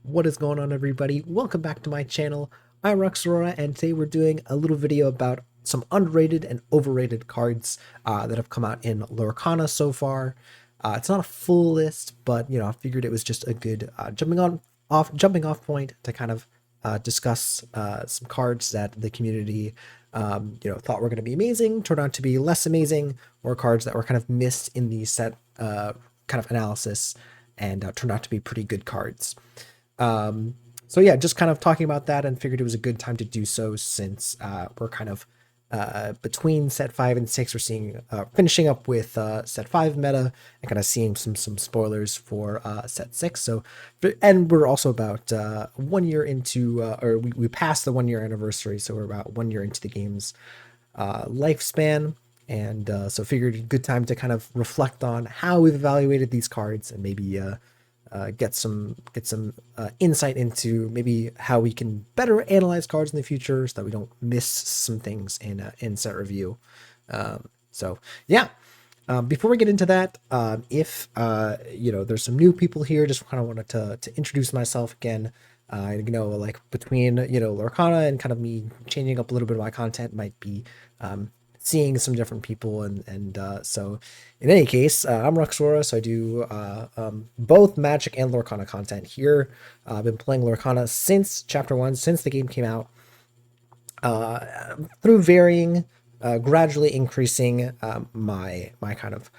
What is going on, everybody? Welcome back to my channel. I'm Aurora, and today we're doing a little video about some underrated and overrated cards that have come out in Lorcana so far. It's not a full list, but I figured it was just a good jumping off point to kind of discuss some cards that the community thought were going to be amazing, turned out to be less amazing, or cards that were kind of missed in the set kind of analysis and turned out to be pretty good cards. So yeah, just kind of talking about that, and figured it was a good time to do so since we're kind of between set 5 and 6. We're seeing finishing up with set 5 meta and kind of seeing some spoilers for set 6. So, and we're also about 1 year into, or we passed the 1 year anniversary, so we're about 1 year into the game's lifespan. And so figured a good time to kind of reflect on how we've evaluated these cards, and maybe get some insight into maybe how we can better analyze cards in the future, so that we don't miss some things in set review. So yeah, before we get into that, if there's some new people here, just kind of wanted to introduce myself again. Like between Lorcana and kind of me changing up a little bit of my content might be seeing some different people, and so in any case, I'm Ruxora, so I do both Magic and Lorcana content here. I've been playing Lorcana since Chapter 1, since the game came out, through varying, gradually increasing my kind of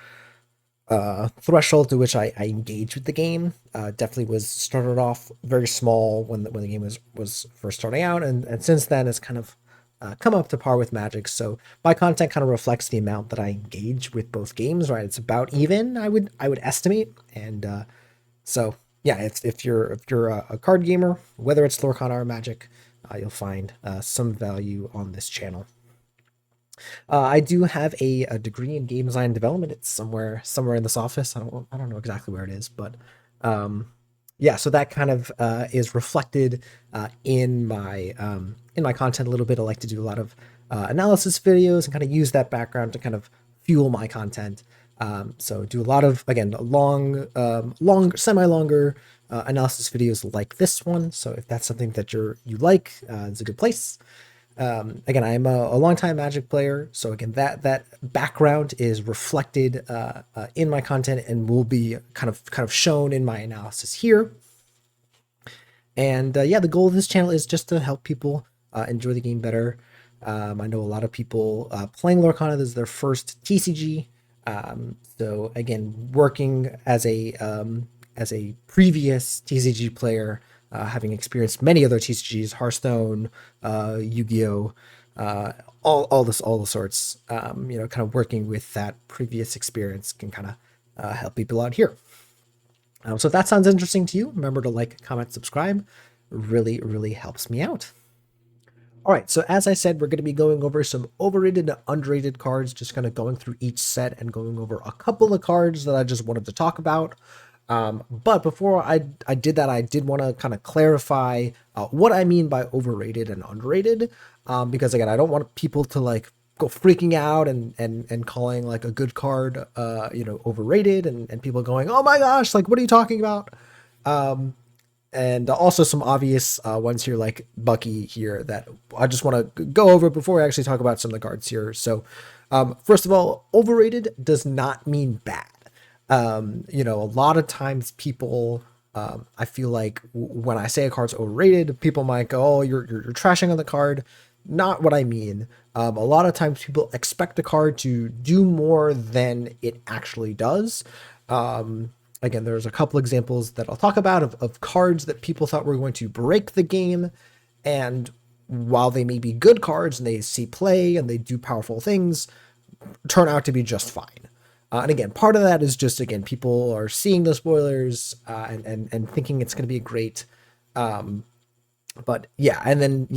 threshold to which I engage with the game. Definitely was started off very small when the game was first starting out, and since then it's kind of come up to par with Magic. So my content kind of reflects the amount that I engage with both games, right? It's about even, I would estimate. And so yeah, if you're a card gamer, whether it's Lorcana or Magic, you'll find some value on this channel. I do have a degree in game design development. It's somewhere in this office. I don't know exactly where it is, but yeah, so that kind of is reflected in my content a little bit. I like to do a lot of analysis videos and kind of use that background to kind of fuel my content. So do a lot of, again, semi-longer analysis videos like this one. So if that's something that you like, it's a good place. Again, I'm a longtime Magic player, so again, that background is reflected in my content and will be kind of shown in my analysis here. And yeah, the goal of this channel is just to help people enjoy the game better. I know a lot of people playing Lorcana, this is their first TCG. So again, working as a previous TCG player, having experienced many other TCGs, Hearthstone, Yu-Gi-Oh, all the sorts, kind of working with that previous experience can kind of help people out here. So if that sounds interesting to you, remember to like, comment, subscribe. Really helps me out. All right, so as I said, we're going to be going over some overrated and underrated cards, just kind of going through each set and going over a couple of cards that I just wanted to talk about. But before I did that, I did want to kind of clarify what I mean by overrated and underrated, because again, I don't want people to like go freaking out and calling like a good card overrated, and people going, oh my gosh, like what are you talking about? And also some obvious ones here, like Bucky here, that I just want to go over before we actually talk about some of the cards here. So first of all, overrated does not mean bad. A lot of times people, I feel like when I say a card's overrated, people might go, oh, you're trashing on the card. Not what I mean. A lot of times people expect a card to do more than it actually does. Again, there's a couple examples that I'll talk about of cards that people thought were going to break the game, and while they may be good cards and they see play and they do powerful things, turn out to be just fine. And again, part of that is just, again, people are seeing the spoilers and thinking it's going to be great. But yeah, and then,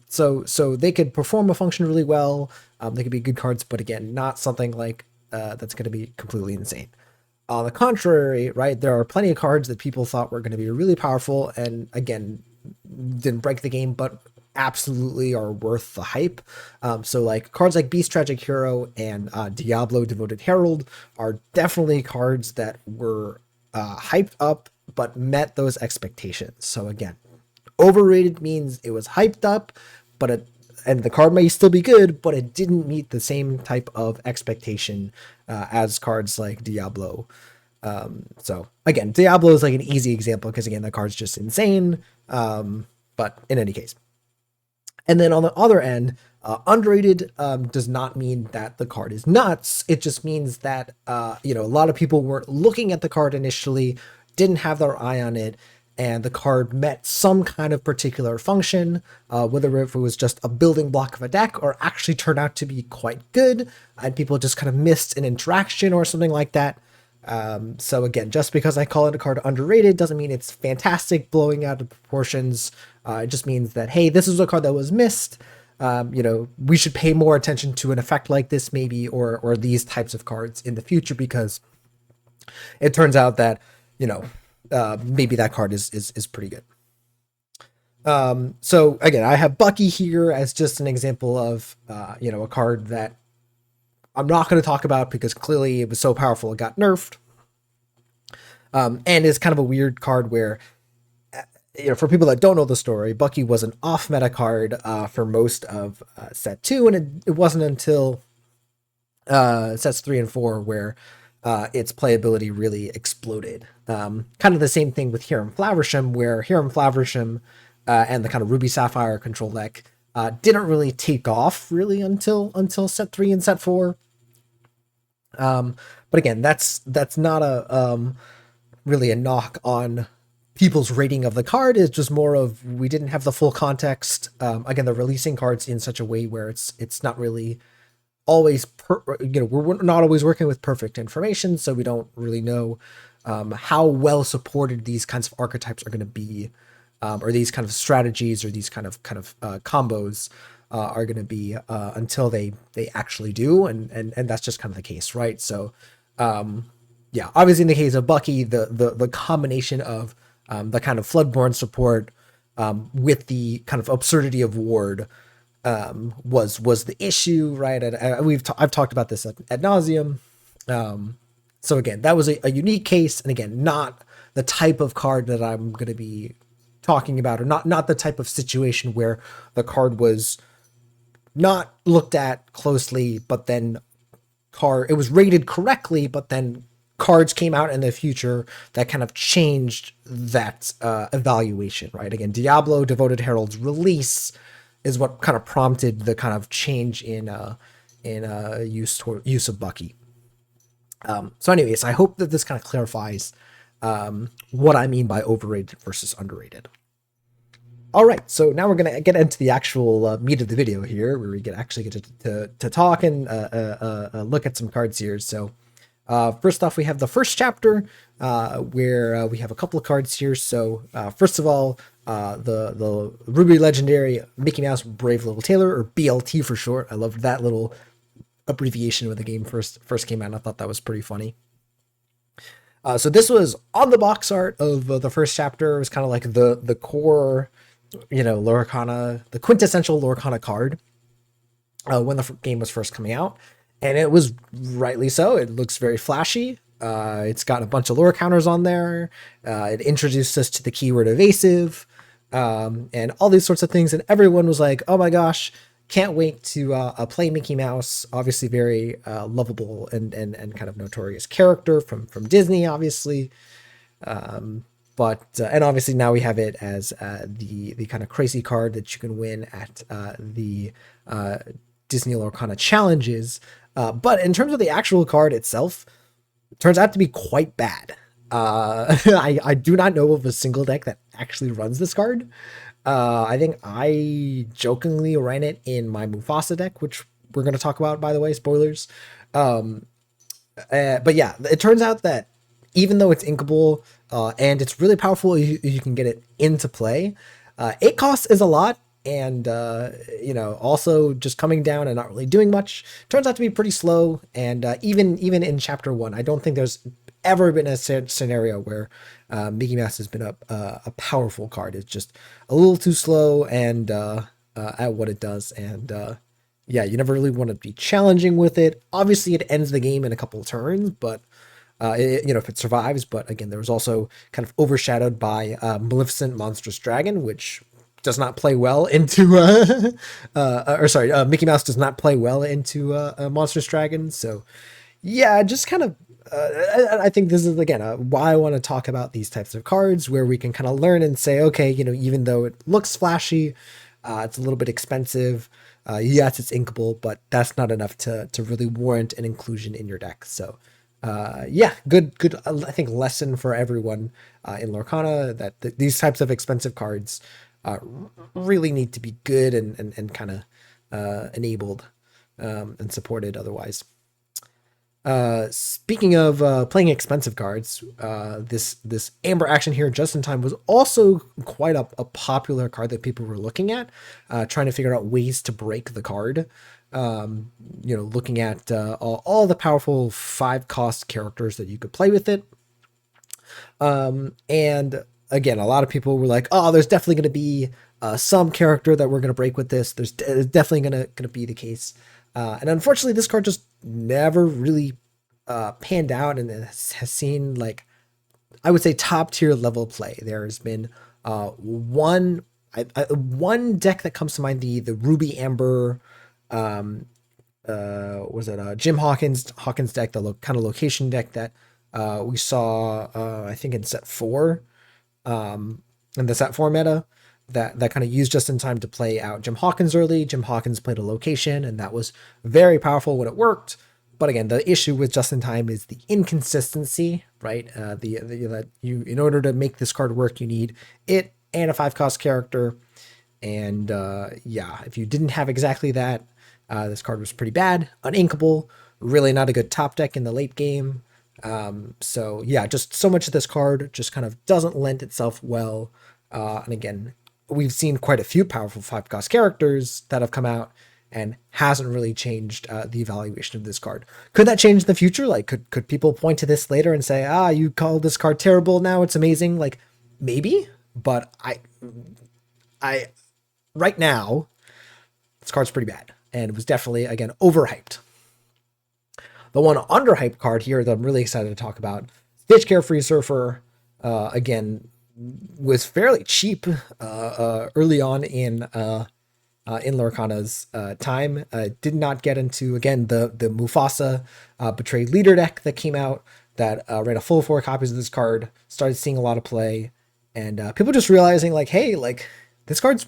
so they could perform a function really well. They could be good cards, but again, not something like that's going to be completely insane. On the contrary, right, there are plenty of cards that people thought were going to be really powerful and, again, didn't break the game, but absolutely are worth the hype. So like cards like Beast Tragic Hero and Diablo Devoted Herald are definitely cards that were hyped up but met those expectations. So again, overrated means it was hyped up, but and the card may still be good, but it didn't meet the same type of expectation as cards like Diablo. So again, Diablo is like an easy example because again, the card's just insane. But in any case, and then on the other end, underrated does not mean that the card is nuts. It just means that a lot of people weren't looking at the card initially, didn't have their eye on it, and the card met some kind of particular function, whether if it was just a building block of a deck or actually turned out to be quite good, and people just kind of missed an interaction or something like that. So again, just because I call it a card underrated doesn't mean it's fantastic, blowing out of proportions. It just means that, hey, this is a card that was missed. We should pay more attention to an effect like this maybe, or these types of cards in the future, because it turns out that, maybe that card is pretty good. So again, I have Bucky here as just an example of, a card that I'm not going to talk about because clearly it was so powerful it got nerfed. And is kind of a weird card where, for people that don't know the story, Bucky was an off-meta card for most of set 2, and it wasn't until sets 3 and 4 where its playability really exploded. Kind of the same thing with Hiram Flaversham, where Hiram Flaversham and the kind of Ruby Sapphire control deck didn't really take off really until set 3 and set 4. But again, that's not a really a knock on people's rating of the card. It's just more of, we didn't have the full context. Again, they're releasing cards in such a way where it's not really always we're not always working with perfect information, so we don't really know how well supported these kinds of archetypes are going to be, or these kind of strategies or these kind of combos are going to be until they actually do, and that's just kind of the case, right? So obviously in the case of Bucky, the combination of the kind of Floodborn support with the kind of absurdity of Ward was the issue, right? And I've talked about this ad nauseum. So again, that was a unique case, and again, not the type of card that I'm going to be talking about, or not the type of situation where the card was not looked at closely, but then it was rated correctly, but then cards came out in the future that kind of changed that evaluation, right? Again, Diablo Devoted Herald's release is what kind of prompted the kind of change in use of Bucky. So anyways, I hope that this kind of clarifies what I mean by overrated versus underrated. All right, so now we're going to get into the actual meat of the video here, where we actually get to talk and look at some cards here. So first off, we have the first chapter, where we have a couple of cards here. So first of all, the Ruby Legendary Mickey Mouse Brave Little Tailor, or BLT for short. I loved that little abbreviation when the game first came out, and I thought that was pretty funny. So this was on the box art of the first chapter. It was kind of like the core, Lorcana, the quintessential Lorcana card when the game was first coming out. And it was rightly so. It looks very flashy. It's got a bunch of lore counters on there. It introduced us to the keyword evasive, and all these sorts of things. And everyone was like, oh my gosh, can't wait to play Mickey Mouse. Obviously very lovable and kind of notorious character from Disney, obviously. But obviously now we have it as the kind of crazy card that you can win at the Disney Lorcana challenges. But in terms of the actual card itself, it turns out to be quite bad. I do not know of a single deck that actually runs this card. I think I jokingly ran it in my Mufasa deck, which we're going to talk about, by the way, spoilers. But yeah, it turns out that even though it's inkable and it's really powerful, you can get it into play, 8 costs is a lot. And, also just coming down and not really doing much turns out to be pretty slow. And even in chapter 1, I don't think there's ever been a scenario where Mickey Mouse has been a powerful card. It's just a little too slow and at what it does. And you never really want to be challenging with it. Obviously, it ends the game in a couple of turns, but if it survives. But again, there was also kind of overshadowed by Maleficent Monstrous Dragon, which does not play well into Mickey Mouse does not play well into Monstrous Dragon. So yeah, just kind of I think this is again why I want to talk about these types of cards, where we can kind of learn and say, okay, even though it looks flashy, it's a little bit expensive. Yes, it's inkable, but that's not enough to really warrant an inclusion in your deck. So yeah, good. I think lesson for everyone in Lorcana that these types of expensive cards uh, really need to be good and kind of enabled and supported otherwise. Speaking of playing expensive cards, this Amber Action here just in time was also quite a popular card that people were looking at, trying to figure out ways to break the card. Looking at all the powerful 5 cost characters that you could play with it. And again, a lot of people were like, "Oh, there's definitely going to be some character that we're going to break with this. There's definitely going to be the case." And unfortunately, this card just never really panned out and has seen, like, I would say, top tier level play. There's been one deck that comes to mind, the Ruby Amber, was it Jim Hawkins deck, the kind of location deck that we saw, I think in set 4, in the set 4 meta, that kind of used just in time to play out Jim Hawkins early. Jim Hawkins played a location, and that was very powerful when it worked. But again, the issue with just in time is the inconsistency, right? That you, in order to make this card work, you need it and a 5 cost character. And yeah, if you didn't have exactly that, this card was pretty bad, uninkable, really not a good top deck in the late game. So yeah, just so much of this card just kind of doesn't lend itself well. And again, we've seen quite a few powerful 5 cost characters that have come out and hasn't really changed the evaluation of this card. Could that change in the future? Like, could people point to this later and say, you called this card terrible, now it's amazing? Like, maybe, but I right now, this card's pretty bad, and it was definitely, again, overhyped. The one underhyped card here that I'm really excited to talk about, Stitch Carefree Surfer, again, was fairly cheap early on in Lorcana's time. Did not get into, again, the Mufasa Betrayed Leader deck that came out that ran a full 4 copies of this card, started seeing a lot of play, and people just realizing, like, hey, like, this card's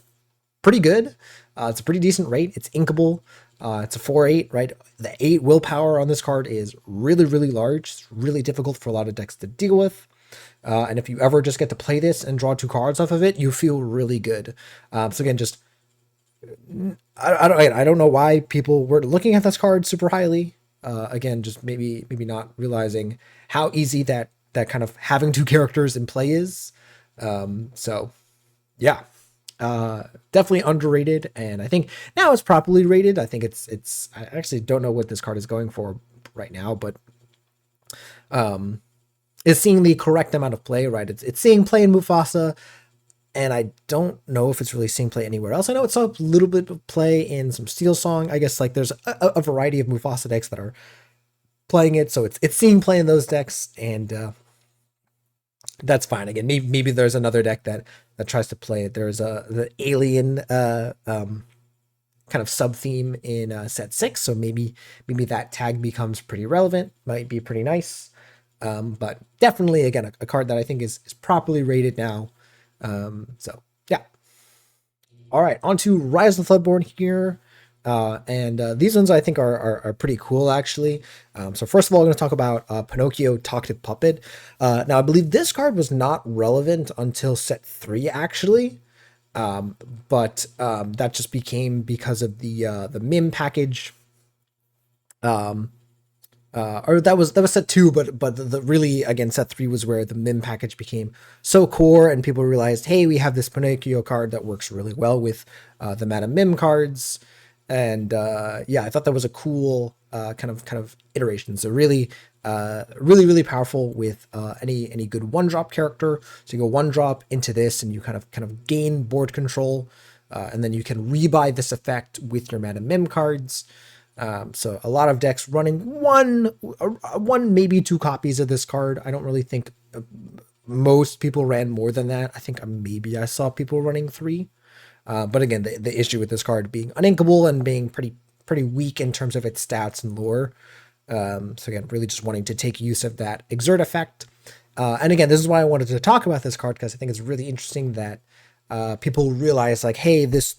pretty good. It's a pretty decent rate. It's inkable. It's a 4/8, right? The 8 willpower on this card is really, really large. It's really difficult for a lot of decks to deal with. And if you ever just get to play this and draw 2 cards off of it, you feel really good. So again, just I don't know why people were looking at this card super highly. Again, just maybe not realizing how easy that kind of having 2 characters in play is. So yeah, definitely underrated, and I think now it's properly rated. I think it's I actually don't know what this card is going for right now, but it's seeing the correct amount of play, right? It's seeing play in Mufasa, and I don't know if it's really seeing play anywhere else. I know it's a little bit of play in some Steel Song. I guess, like, there's a variety of Mufasa decks that are playing it, so it's seeing play in those decks, and that's fine. Again, maybe there's another deck that tries to play it. There's the alien kind of sub theme in set 6, so maybe that tag becomes pretty relevant. Might be pretty nice. But definitely, again, a card that I think is properly rated now. So yeah. All right, on to Rise of the Floodborn here. And these ones I think are pretty cool, actually. So first of all, I'm going to talk about Pinocchio Talkative Puppet. Now, I believe this card was not relevant until set 3, actually. But that just became because of the MIM package. Or that was set 2, but the really, again, set 3 was where the MIM package became so core, and people realized, hey, we have this Pinocchio card that works really well with the Madame Mim cards. And yeah, I thought that was a cool kind of iteration. So really powerful with any good 1-drop character. So you go 1-drop into this, and you kind of gain board control, and then you can rebuy this effect with your Madame Mim cards. So a lot of decks running one, maybe two copies of this card. I don't really think most people ran more than that. I think maybe I saw people running three. But again, the issue with this card being uninkable and being pretty weak in terms of its stats and lore. So again, really just wanting to take use of that exert effect. And again, this is why I wanted to talk about this card, because I think it's really interesting that people realize like, hey, this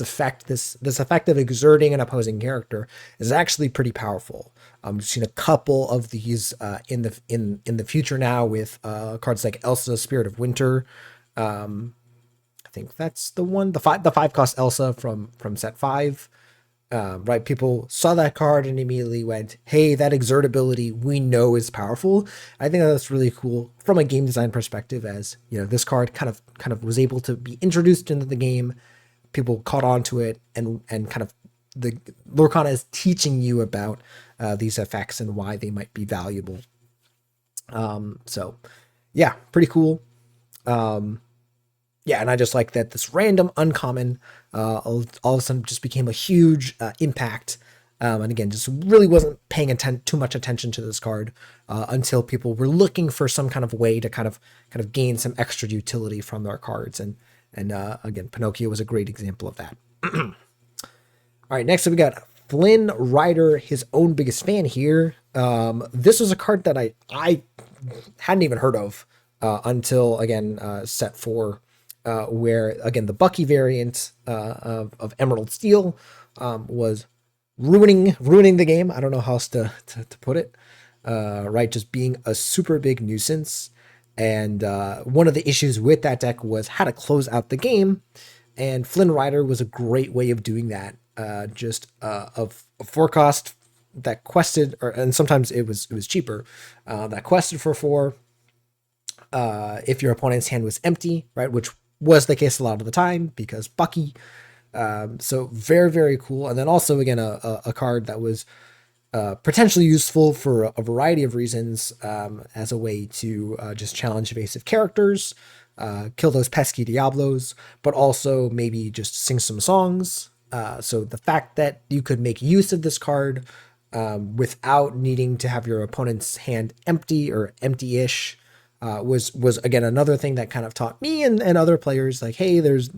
effect of exerting an opposing character is actually pretty powerful. We've seen a couple of these in the future now with cards like Elsa, Spirit of Winter. I think that's the one, the five cost Elsa from set 5. Right, people saw that card and immediately went, hey, that exert ability we know is powerful. I think that's really cool from a game design perspective, as you know, this card kind of was able to be introduced into the game. People caught on to it, and kind of the Lorcana is teaching you about these effects and why they might be valuable. So yeah, pretty cool. Yeah, and I just like that this random uncommon all of a sudden just became a huge impact. And again, just really wasn't paying too much attention to this card until people were looking for some kind of way to kind of gain some extra utility from their cards. And again, Pinocchio was a great example of that. All right, next up we got Flynn Rider, his own biggest fan here. This was a card that I hadn't even heard of until, again, set 4. Where again the Bucky variant of Emerald Steel was ruining the game. I don't know how else to put it. Right, just being a super big nuisance. And one of the issues with that deck was how to close out the game. And Flynn Rider was a great way of doing that. Just a 4-cost that quested, and sometimes it was cheaper. That quested for 4. If your opponent's hand was empty, right, which was the case a lot of the time because Bucky. So very, very cool. And then also, again, a card that was potentially useful for a variety of reasons, as a way to just challenge evasive characters, kill those pesky Diablos, but also maybe just sing some songs. So the fact that you could make use of this card without needing to have your opponent's hand empty or empty-ish was again another thing that kind of taught me and other players like, hey, there's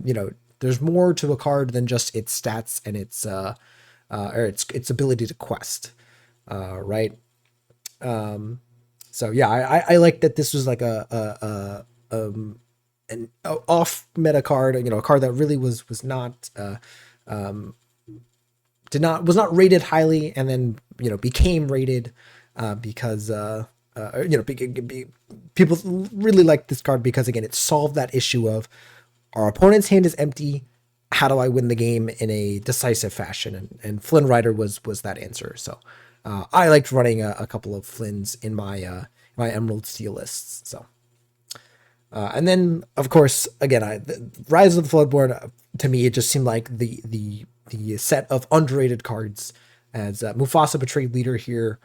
more to a card than just its stats and or its ability to quest, right? So yeah, I like that this was like an off meta card, a card that really was not was not rated highly and then became rated because people really like this card because, again, it solved that issue of our opponent's hand is empty. How do I win the game in a decisive fashion? And Flynn Rider was that answer. So I liked running a couple of Flynns in my Emerald Steel lists. So and then, of course, again, Rise of the Floodborn, to me, it just seemed like the set of underrated cards, as Mufasa Betrayed Leader here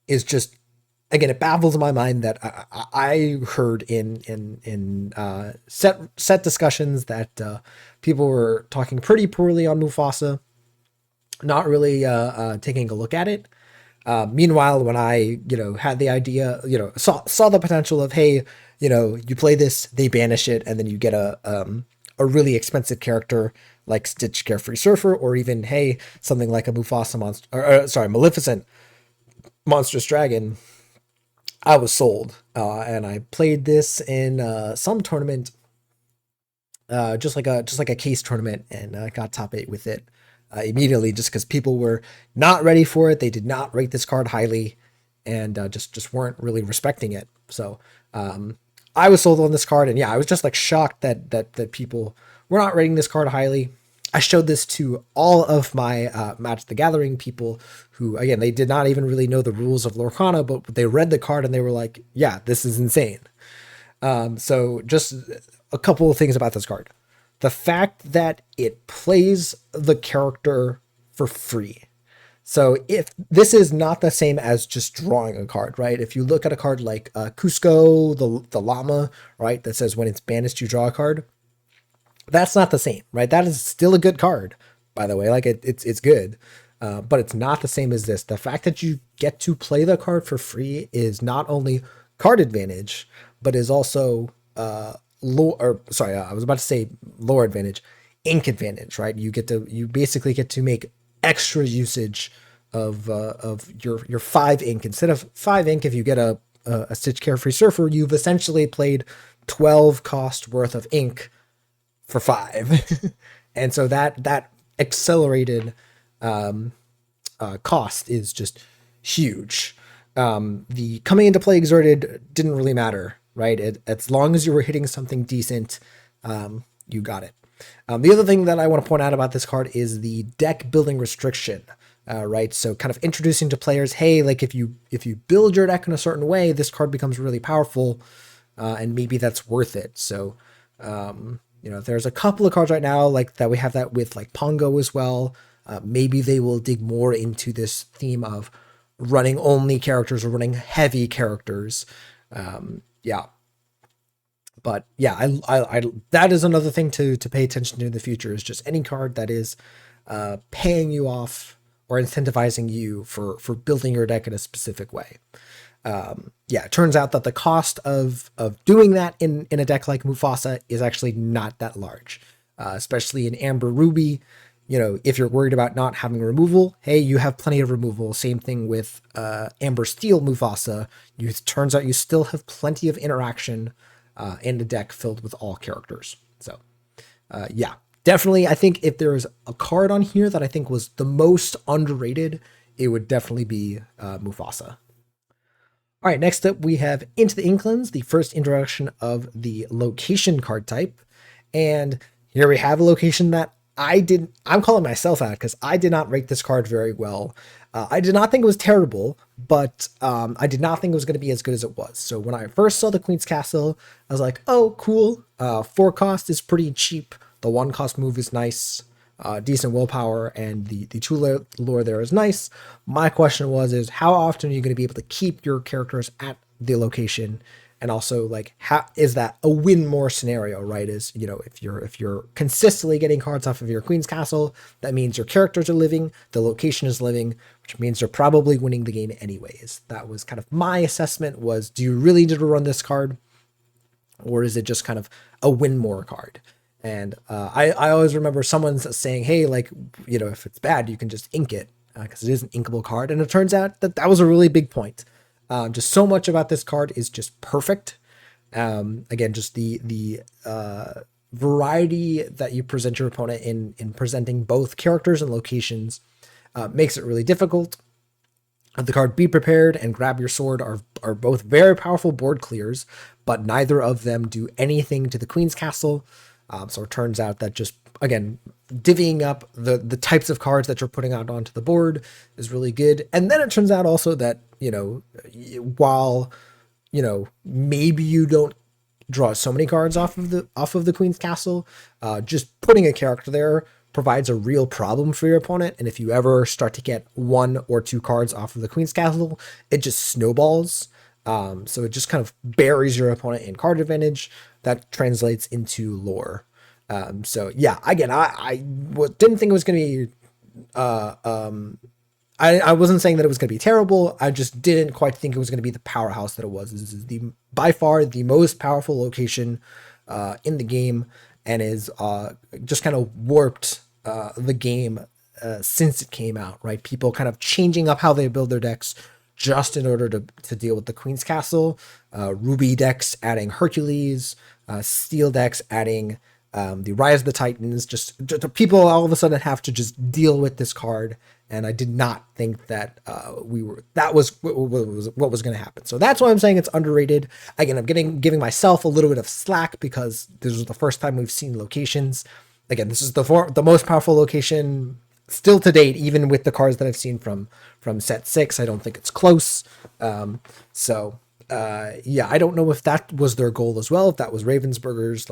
is just, again, it baffles my mind that I heard in set discussions that people were talking pretty poorly on Mufasa, not really taking a look at it. Meanwhile, when I had the idea, saw the potential of, hey, you play this, they banish it, and then you get a really expensive character like Stitch Carefree Surfer, or even, hey, something like a Mufasa monster, Maleficent Monstrous Dragon. I was sold, and I played this in some tournament, just like a case tournament, and got top 8 with it immediately, just because people were not ready for it. They did not rate this card highly, and just weren't really respecting it. So I was sold on this card, and yeah, I was just like shocked that people were not rating this card highly. I showed this to all of my Magic the Gathering people who, again, they did not even really know the rules of Lorcana, but they read the card and they were like, yeah, this is insane. So just a couple of things about this card. The fact that it plays the character for free. So if this is not the same as just drawing a card, right? If you look at a card like Cusco, the llama, right, that says when it's banished, you draw a card. That's not the same, right? That is still a good card, by the way. Like it's good. but it's not the same as this. The fact that you get to play the card for free is not only card advantage, but is also lore. Or sorry, I was about to say lore advantage, ink advantage. Right? You basically get to make extra usage of your 5 ink instead of 5 ink. If you get a Stitch Carefree Surfer, you've essentially played 12 cost worth of ink for 5, and so that accelerated cost is just huge. The coming into play exerted didn't really matter, right? As long as you were hitting something decent, you got it. The other thing that I want to point out about this card is the deck building restriction, right? So kind of introducing to players, hey, like if you build your deck in a certain way, this card becomes really powerful, and maybe that's worth it. So there's a couple of cards right now like that we have that with like Pongo as well. Maybe they will dig more into this theme of running only characters or running heavy characters. Yeah. But yeah, I that is another thing to pay attention to in the future, is just any card that is paying you off or incentivizing you for building your deck in a specific way. It turns out that the cost of doing that in a deck like Mufasa is actually not that large, especially in Amber Ruby. If you're worried about not having removal, hey, you have plenty of removal. Same thing with Amber Steel Mufasa. Turns out you still have plenty of interaction in the deck filled with all characters. So, definitely. I think if there's a card on here that I think was the most underrated, it would definitely be Mufasa. All right, next up we have Into the Inklings, the first introduction of the location card type. And here we have a location that I'm calling myself out because I did not rate this card very well. I did not think it was terrible, but I did not think it was going to be as good as it was. So when I first saw the Queen's Castle, I was like, oh, cool. 4 cost is pretty cheap. The 1 cost move is nice. Decent willpower, and the 2 lore there is nice. My question is how often are you going to be able to keep your characters at the location? And also, like, how is that a win more scenario, right? If you're consistently getting cards off of your Queen's Castle, that means your characters are living, the location is living, which means you're probably winning the game anyways. That was kind of my assessment, was, do you really need to run this card? Or is it just kind of a win more card? And I always remember someone saying, hey, like, if it's bad, you can just ink it because it is an inkable card. And it turns out that was a really big point. Just so much about this card is just perfect. Again, just the variety that you present your opponent in presenting both characters and locations makes it really difficult. The card Be Prepared and Grab Your Sword are both very powerful board clears, but neither of them do anything to the Queen's Castle. So it turns out that just, again, divvying up the types of cards that you're putting out onto the board is really good. And then it turns out also that, while, maybe you don't draw so many cards off of the Queen's Castle, just putting a character there provides a real problem for your opponent. And if you ever start to get 1 or 2 cards off of the Queen's Castle, it just snowballs. So it just kind of buries your opponent in card advantage. That translates into lore. So yeah, again, I didn't think it was going to be, I wasn't saying that it was going to be terrible. I just didn't quite think it was going to be the powerhouse that it was. This is by far the most powerful location in the game, and is just kind of warped the game since it came out, right? People kind of changing up how they build their decks just in order to deal with the Queen's Castle. Ruby decks adding Hercules, Steel decks adding the Rise of the Titans. Just people all of a sudden have to just deal with this card, and I did not think that that was what was going to happen. So that's why I'm saying it's underrated. Again, I'm giving myself a little bit of slack because this was the first time we've seen locations. Again, this is the most powerful location still to date, even with the cards that I've seen from set 6. I don't think it's close. I don't know if that was their goal as well. If that was Ravensburger's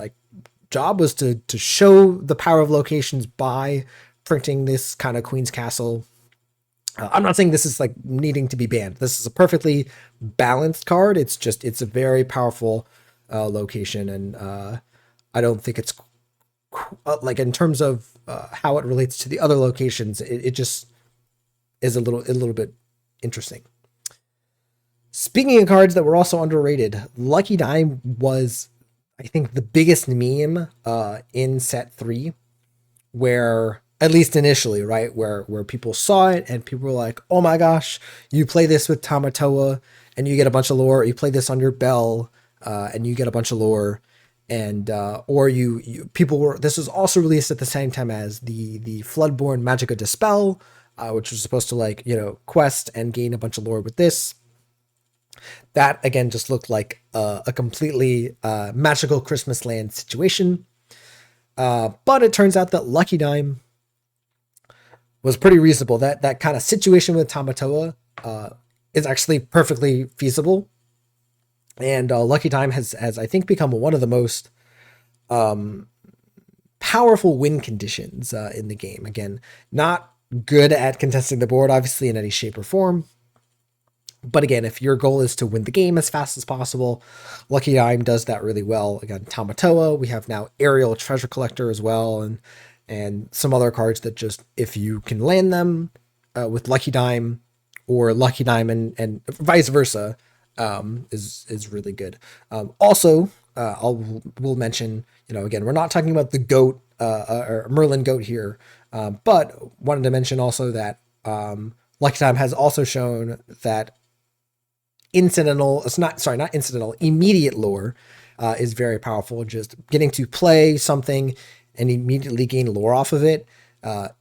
job, was to show the power of locations by printing this kind of Queen's Castle. I'm not saying this is needing to be banned. This is a perfectly balanced card. It's a very powerful location, and I don't think it's in terms of how it relates to the other locations. It just is a little bit interesting. Speaking of cards that were also underrated, Lucky Dime was, I think, the biggest meme in set 3, where at least initially, right, where people saw it and people were like, "Oh my gosh, you play this with Tamatoa and you get a bunch of lore. You play this on your Bell and you get a bunch of lore." And or you people were, this was also released at the same time as the Floodborn Magica Dispel, which was supposed to, like, quest and gain a bunch of lore with this. That again just looked like a completely magical Christmas land situation. But it turns out that Lucky Dime was pretty reasonable. That kind of situation with Tamatoa is actually perfectly feasible. And Lucky Dime has I think become one of the most powerful win conditions in the game. Again, not good at contesting the board, obviously, in any shape or form. But again, if your goal is to win the game as fast as possible, Lucky Dime does that really well. Again, Tamatoa, we have now Aerial Treasure Collector as well, and some other cards that just, if you can land them with Lucky Dime, or Lucky Dime and vice versa, is really good. Also, we'll mention, again, we're not talking about the goat or Merlin goat here, but wanted to mention also that Lucky Dime has also shown that immediate lore is very powerful. Just getting to play something and immediately gain lore off of it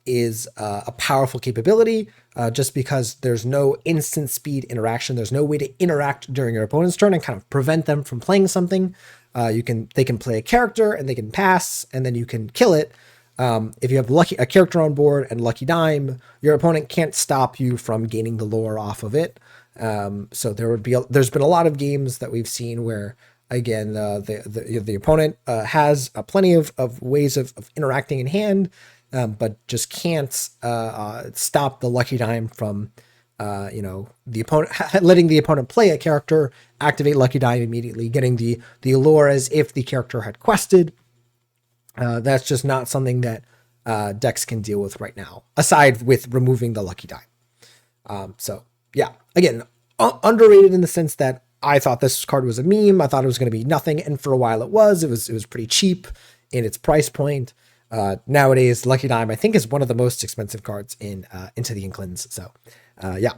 is a powerful capability, just because there's no instant speed interaction. There's no way to interact during your opponent's turn and kind of prevent them from playing something. They can play a character and they can pass, and then you can kill it. If you have a character on board and Lucky Dime, your opponent can't stop you from gaining the lore off of it. So there's been a lot of games that we've seen where, again, the opponent has plenty of ways of interacting in hand, but just can't stop the Lucky Dime from the opponent letting the opponent play a character, activate Lucky Dime immediately, getting the lore as if the character had quested. That's just not something that decks can deal with right now, aside with removing the Lucky Dime. So yeah, again, underrated in the sense that I thought this card was a meme. I thought it was going to be nothing, and for a while it was. It was pretty cheap in its price point. Nowadays, Lucky Dime, I think, is one of the most expensive cards in Into the Inklings. So yeah.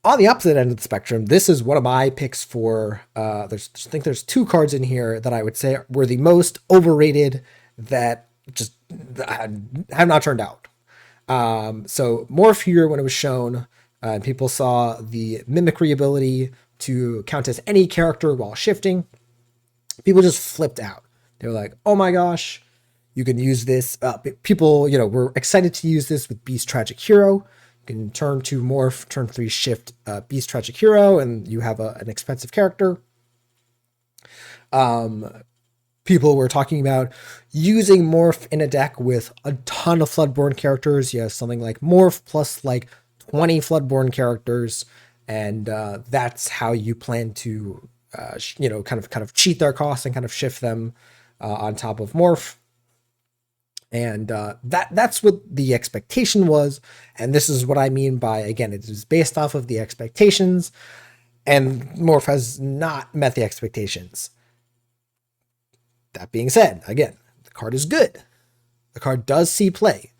On the opposite end of the spectrum, this is one of my picks for, I think there's 2 cards in here that I would say were the most overrated that just have not turned out. So Morph here, when it was shown, people saw the mimicry ability to count as any character while shifting. People just flipped out. They were like, "Oh my gosh, you can use this." People, were excited to use this with Beast Tragic Hero. You can turn 2 Morph, turn 3 Shift, Beast Tragic Hero, and you have an expensive character. People were talking about using Morph in a deck with a ton of Floodborn characters. You have something like Morph plus like 20 Floodborn characters, and that's how you plan to, kind of cheat their costs and kind of shift them on top of Morph. And that's what the expectation was. And this is what I mean by, again, it is based off of the expectations, and Morph has not met the expectations. That being said, again, the card is good. The card does see play.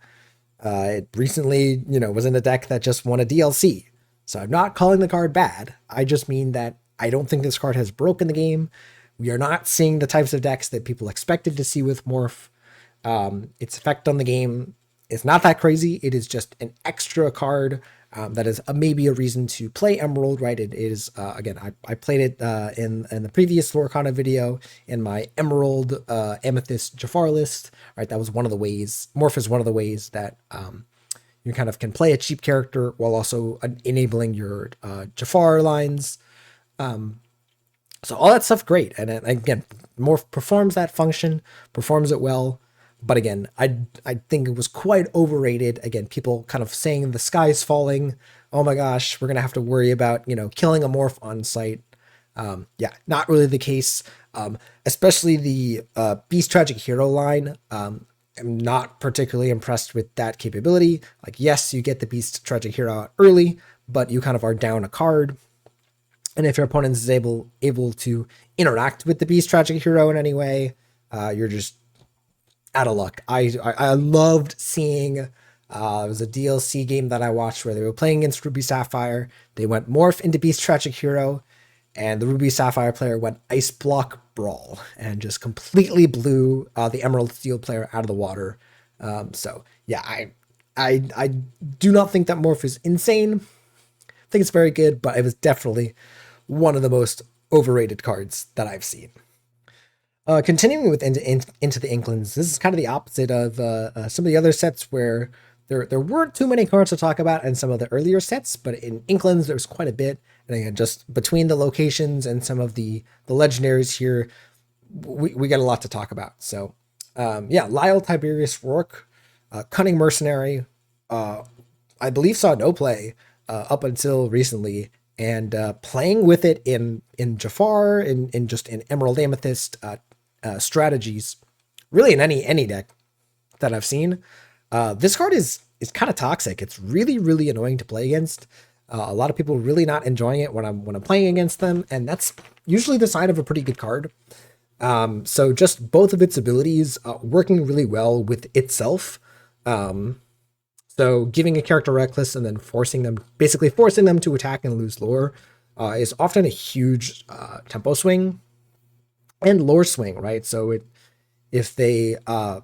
It recently, was in a deck that just won a DLC. So I'm not calling the card bad. I just mean that I don't think this card has broken the game. We are not seeing the types of decks that people expected to see with Morph. Its effect on the game is not that crazy. It is just an extra card that is maybe a reason to play Emerald, right? It is, again, I played it in the previous Lorcana video in my Emerald Amethyst Jafar list, right? That was one of the ways, Morph is one of the ways that you kind of can play a cheap character while also enabling your Jafar lines. So all that stuff, great. And again, Morph performs that function, performs it well. But again, I think it was quite overrated. Again, people kind of saying the sky's falling. Oh my gosh, we're going to have to worry about, killing a Morph on site. Yeah, not really the case. Especially the Beast Tragic Hero line. am not particularly impressed with that capability. Like, yes, you get the Beast Tragic Hero out early, but you kind of are down a card. And if your opponent is able to interact with the Beast Tragic Hero in any way, you're just out of luck. I loved seeing. It was a DLC game that I watched where they were playing against Ruby Sapphire. They went Morph into Beast Tragic Hero, and the Ruby Sapphire player went Ice Block Brawl and just completely blew the Emerald Steel player out of the water. So yeah, I do not think that Morph is insane. I think it's very good, but it was definitely one of the most overrated cards that I've seen. Continuing with into the Inklings, this is kind of the opposite of some of the other sets where there weren't too many cards to talk about in some of the earlier sets, but in Inklings there's quite a bit. And again, just between the locations and some of the legendaries here, we got a lot to talk about. So yeah, Lyle Tiberius Rourke, Cunning Mercenary, I believe saw no play up until recently, and playing with it in Jafar, in just in Emerald Amethyst strategies, really in any deck that I've seen. This card is kind of toxic. It's really annoying to play against. A lot of people really not enjoying it when I'm playing against them, and that's usually the sign of a pretty good card. So just both of its abilities working really well with itself. So giving a character reckless and then basically forcing them to attack and lose lore is often a huge tempo swing and lore swing, right? So if they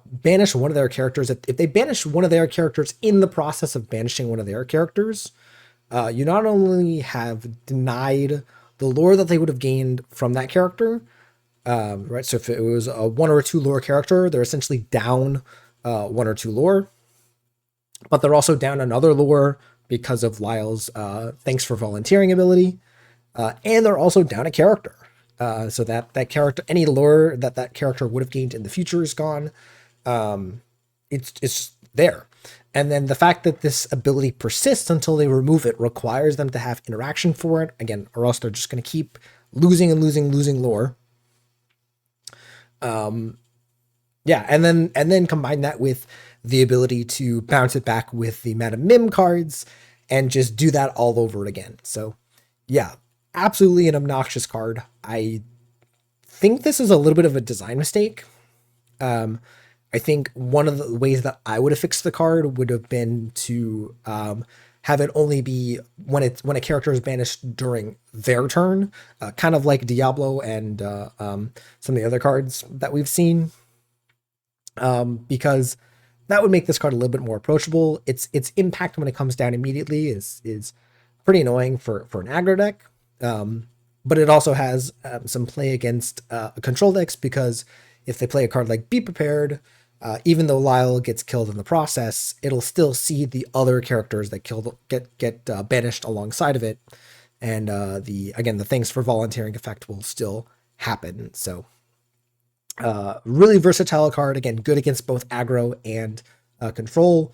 banish one of their characters, if they banish one of their characters in the process of banishing one of their characters, you not only have denied the lore that they would have gained from that character, right? So if it was a 1 or 2 lore character, they're essentially down 1 or 2 lore, but they're also down another lore because of Lyle's thanks for volunteering ability, and they're also down a character. So that character, any lore that character would have gained in the future is gone. It's there. And then the fact that this ability persists until they remove it requires them to have interaction for it, again, or else they're just going to keep losing lore. Yeah, and then combine that with the ability to bounce it back with the Madam Mim cards and just do that all over again. So yeah, absolutely an obnoxious card. I think this is a little bit of a design mistake. I think one of the ways that I would have fixed the card would have been to have it only be when a character is banished during their turn, kind of like Diablo and some of the other cards that we've seen, because that would make this card a little bit more approachable. Its impact when it comes down immediately is pretty annoying for an aggro deck, but it also has some play against control decks, because if they play a card like Be Prepared, even though Lyle gets killed in the process, it'll still see the other characters that get banished alongside of it, and the thanks for volunteering effect will still happen. So really versatile card, again, good against both aggro and control.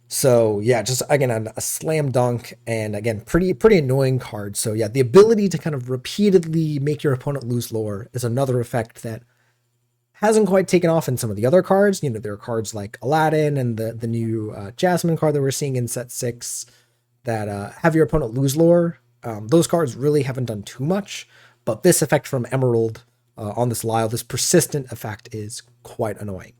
So yeah, just again a slam dunk, and again pretty annoying card. So yeah, the ability to kind of repeatedly make your opponent lose lore is another effect that hasn't quite taken off in some of the other cards. You know, there are cards like Aladdin and the new Jasmine card that we're seeing in set 6 that have your opponent lose lore. Those cards really haven't done too much, but this effect from Emerald on this Lyle, this persistent effect, is quite annoying.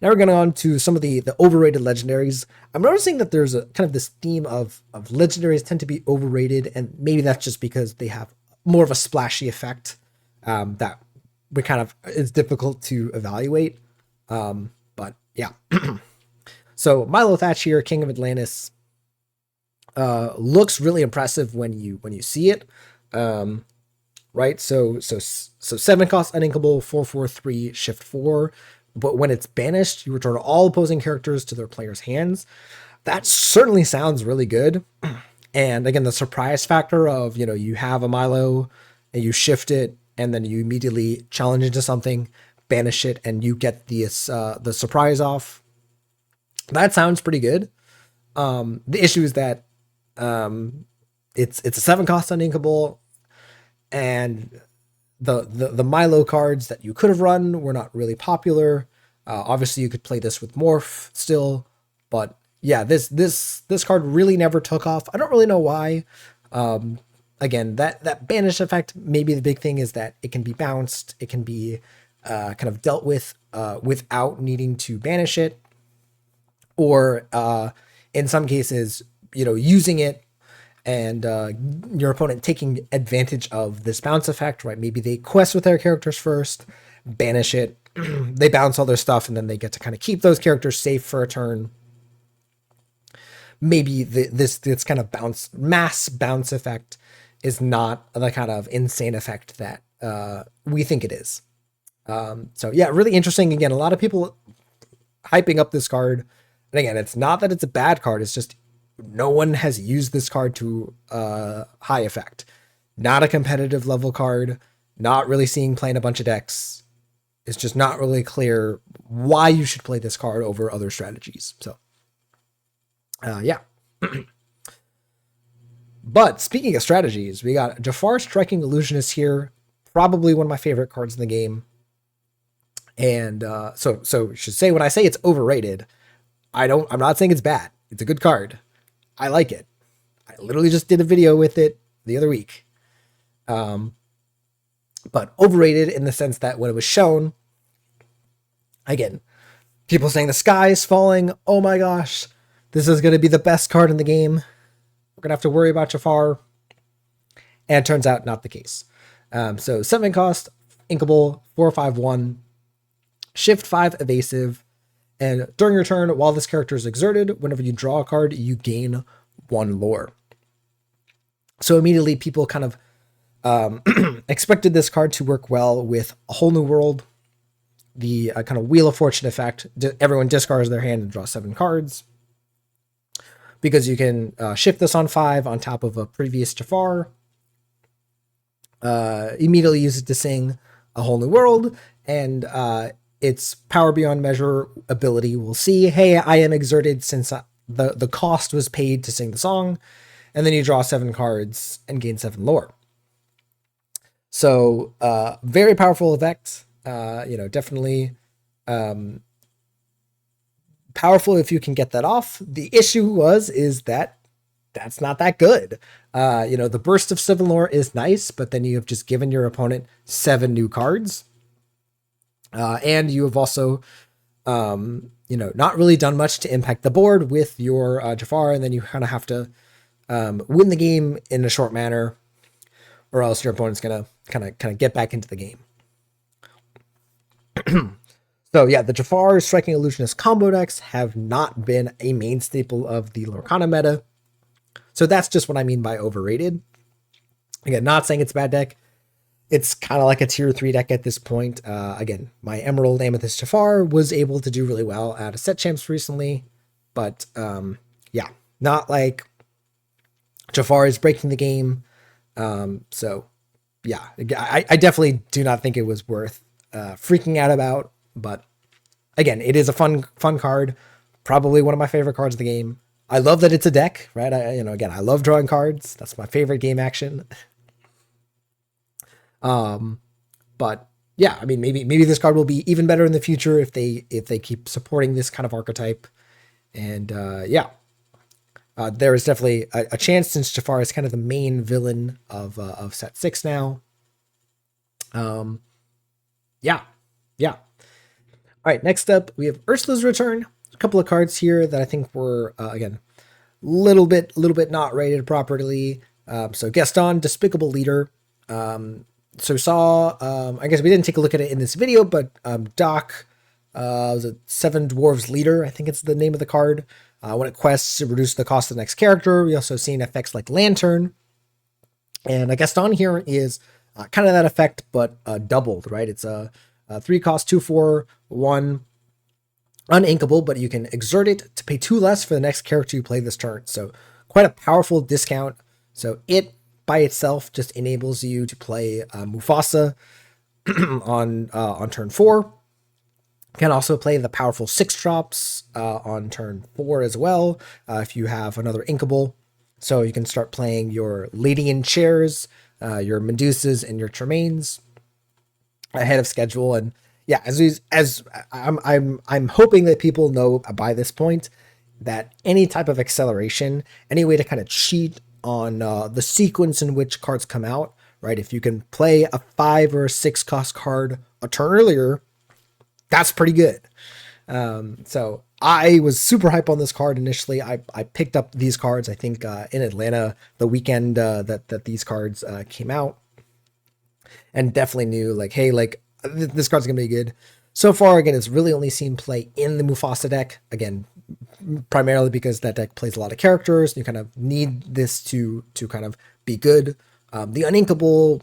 Now we're going on to some of the overrated legendaries. I'm noticing that there's a kind of this theme of legendaries tend to be overrated, and maybe that's just because they have more of a splashy effect that we kind of is difficult to evaluate. But yeah. So Milo Thatch here, King of Atlantis, looks really impressive when you see it. Right? So 7 cost uninkable, 4/4/3, shift 4. But when it's banished, you return all opposing characters to their player's hands. That certainly sounds really good. And again, the surprise factor of, you have a Milo and you shift it, and then you immediately challenge into something, banish it, and you get the surprise off. That sounds pretty good. The issue is that it's a 7 cost uninkable, and the Milo cards that you could have run were not really popular. Obviously, you could play this with Morph still, but yeah, this card really never took off. I don't really know why. Again, that banish effect, maybe the big thing is that it can be bounced, it can be kind of dealt with without needing to banish it, or in some cases, using it and your opponent taking advantage of this bounce effect, right? Maybe they quest with their characters first, banish it, they bounce all their stuff, and then they get to kind of keep those characters safe for a turn. Maybe this kind of mass bounce effect is not the kind of insane effect that we think it is. So yeah, really interesting. Again, a lot of people hyping up this card. And again, it's not that it's a bad card. It's just no one has used this card to high effect. Not a competitive level card. Not really seeing play in a bunch of decks. It's just not really clear why you should play this card over other strategies. So, yeah. But speaking of strategies, we got Jafar Striking Illusionist here. Probably one of my favorite cards in the game. And so should say when I say it's overrated, I'm not saying it's bad. It's a good card. I like it. I literally just did a video with it the other week. But overrated in the sense that when it was shown, again, people saying the sky is falling. Oh my gosh, this is going to be the best card in the game. We're going to have to worry about Jafar. And it turns out not the case. So 7 cost, inkable, 4/5/1, shift 5 evasive. And during your turn, while this character is exerted, whenever you draw a card, you gain 1 lore. So immediately people kind of expected this card to work well with A Whole New World, the kind of Wheel of Fortune effect. Everyone discards their hand and draws 7 cards. Because you can shift this on 5 on top of a previous Jafar. Immediately use it to sing A Whole New World, and its Power Beyond Measure ability will see, hey, I am exerted since the cost was paid to sing the song, and then you draw 7 cards and gain 7 lore. So very powerful effect. Definitely powerful if you can get that off. The issue is that that's not that good. The burst of 7 lore is nice, but then you have just given your opponent 7 new cards. And you have also, not really done much to impact the board with your Jafar, and then you kind of have to win the game in a short manner, or else your opponent's gonna kind of get back into the game. So yeah, the Jafar Striking Illusionist combo decks have not been a main staple of the Lorcana meta. So that's just what I mean by overrated. Again, not saying it's a bad deck. It's kind of like a tier 3 deck at this point. Again, my Emerald Amethyst Jafar was able to do really well at a set champs recently. But yeah, not like Jafar is breaking the game. So yeah, I definitely do not think it was worth freaking out about. But again, it is a fun card. Probably one of my favorite cards of the game. I love that it's a deck, right? Again, I love drawing cards. That's my favorite game action. But yeah, I mean, maybe this card will be even better in the future if they keep supporting this kind of archetype. And yeah, there is definitely a chance, since Jafar is kind of the main villain of set 6 now. Yeah. All right, next up we have Ursula's Return. A couple of cards here that I think were again little bit not rated properly. So Gaston, Despicable Leader. So I guess we didn't take a look at it in this video, but Doc was a 7 Dwarves Leader, I think it's the name of the card. When it quests, it reduces the cost of the next character. We also seen effects like Lantern. And Gaston here is kind of that effect, but doubled, right? It's a 3 cost, 2/4/1, uninkable, but you can exert it to pay 2 less for the next character you play this turn. So quite a powerful discount. So it by itself just enables you to play Mufasa on turn 4. Can also play the powerful 6 drops on turn 4 as well, if you have another inkable. So you can start playing your Lady in Chairs, your Medusas, and your Tremaines ahead of schedule. And yeah, as I'm hoping that people know by this point that any type of acceleration, any way to kind of cheat on the sequence in which cards come out, right? If you can play a 5 or 6 cost card a turn earlier, that's pretty good. So I was super hype on this card initially. I picked up these cards, I think, in Atlanta the weekend that these cards came out, and definitely knew like, hey, like this card's gonna be good. So far, again, it's really only seen play in the Mufasa deck. Again, primarily because that deck plays a lot of characters. You kind of need this to kind of be good. The uninkable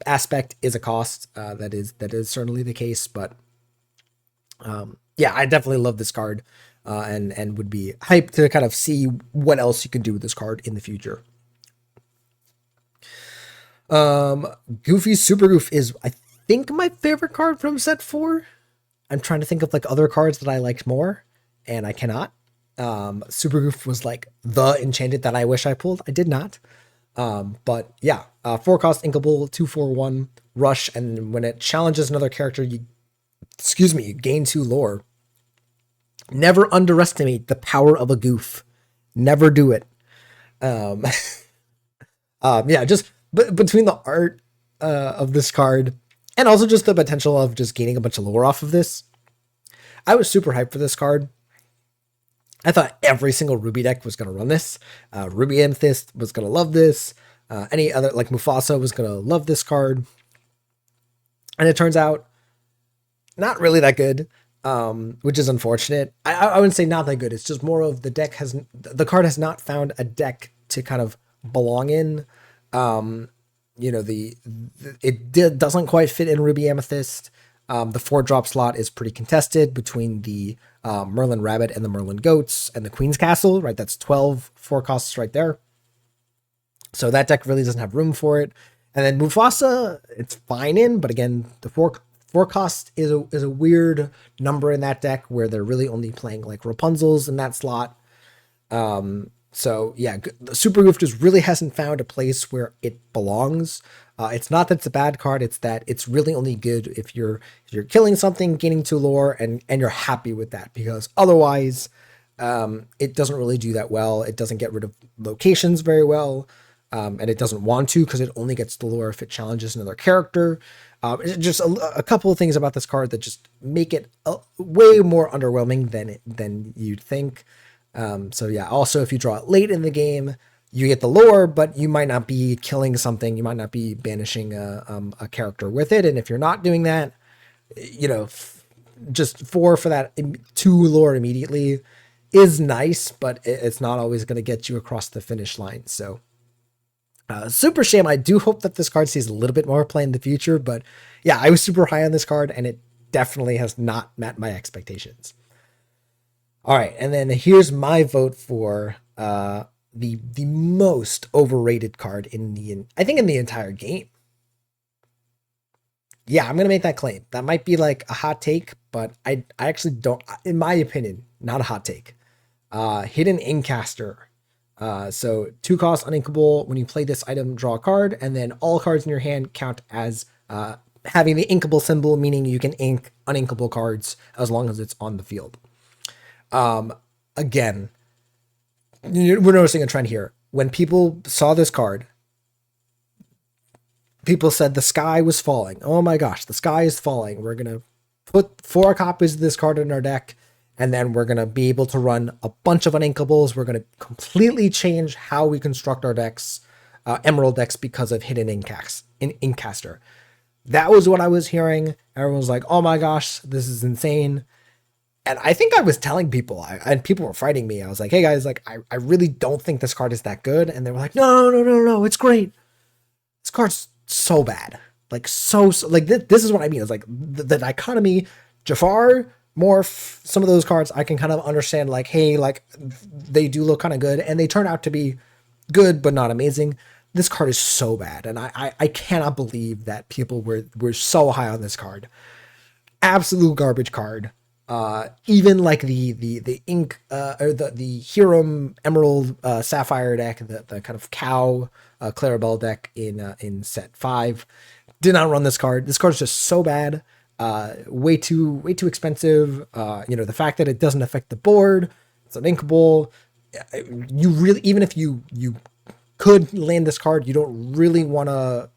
aspect is a cost. That is certainly the case, but yeah, I definitely love this card, and would be hyped to kind of see what else you can do with this card in the future. Goofy's Super Goof is, I think, my favorite card from set 4. I'm trying to think of like other cards that I liked more, and I cannot. Super Goof was like the enchanted that I wish I pulled. I did not. But yeah, 4 cost inkable, 2/4/1 rush, and when it challenges another character, you gain 2 lore. Never underestimate the power of a goof. Never do it. Um, yeah, just between the art of this card and also just the potential of just gaining a bunch of lore off of this, I was super hyped for this card. I thought every single Ruby deck was going to run this. Ruby Amethyst was going to love this. Any other, like Mufasa, was going to love this card. And it turns out not really that good, which is unfortunate. I wouldn't say not that good. It's just more of the card has not found a deck to kind of belong in. Doesn't quite fit in Ruby Amethyst. The 4-drop slot is pretty contested between the Merlin Rabbit and the Merlin Goats and the Queen's Castle, right? That's 12 4 costs right there. So that deck really doesn't have room for it. And then Mufasa, it's fine in, but again, the 4 cost is a weird number in that deck where they're really only playing like Rapunzel's in that slot. So yeah, the Super Goof just really hasn't found a place where it belongs. It's not that it's a bad card; it's that it's really only good if you're killing something, gaining 2 lore, and you're happy with that. Because otherwise, it doesn't really do that well. It doesn't get rid of locations very well, and it doesn't want to because it only gets the lore if it challenges another character. It's just a couple of things about this card that just make it way more underwhelming than you'd think. So yeah, also if you draw it late in the game, you get the lore, but you might not be killing something. You might not be banishing a character with it. And if you're not doing that, just 4 for that 2 lore immediately is nice, but it's not always going to get you across the finish line. So super shame. I do hope that this card sees a little bit more play in the future, but yeah, I was super high on this card and it definitely has not met my expectations. All right, and then here's my vote for the most overrated card in the entire game. Yeah, I'm gonna make that claim. That might be like a hot take, but I actually don't, in my opinion, not a hot take. Hidden Inkcaster. So 2 cost uninkable. When you play this item, draw a card, and then all cards in your hand count as having the inkable symbol, meaning you can ink uninkable cards as long as it's on the field. Again, we're noticing a trend here. When people saw this card, people said the sky was falling. Oh my gosh, the sky is falling. We're going to put 4 copies of this card in our deck, and then we're going to be able to run a bunch of uninkables. We're going to completely change how we construct our decks, Emerald decks, because of Hidden Inkcaster. That was what I was hearing. Everyone was like, oh my gosh, this is insane. And I think I was telling people, and people were fighting me. I was like, hey guys, like, I really don't think this card is that good. And they were like, no, it's great. This card's so bad. Like, like, this is what I mean. It's like the dichotomy, Jafar, Morph, some of those cards, I can kind of understand, like, hey, like, they do look kind of good, and they turn out to be good, but not amazing. This card is so bad. And I cannot believe that people were so high on this card. Absolute garbage card. Even like the ink or the Hiram Emerald Sapphire deck, the kind of cow Clarabelle deck in set 5, did not run this card. This card is just so bad. Way too expensive. The fact that it doesn't affect the board, it's an inkable. You really, even if you could land this card, you don't really want to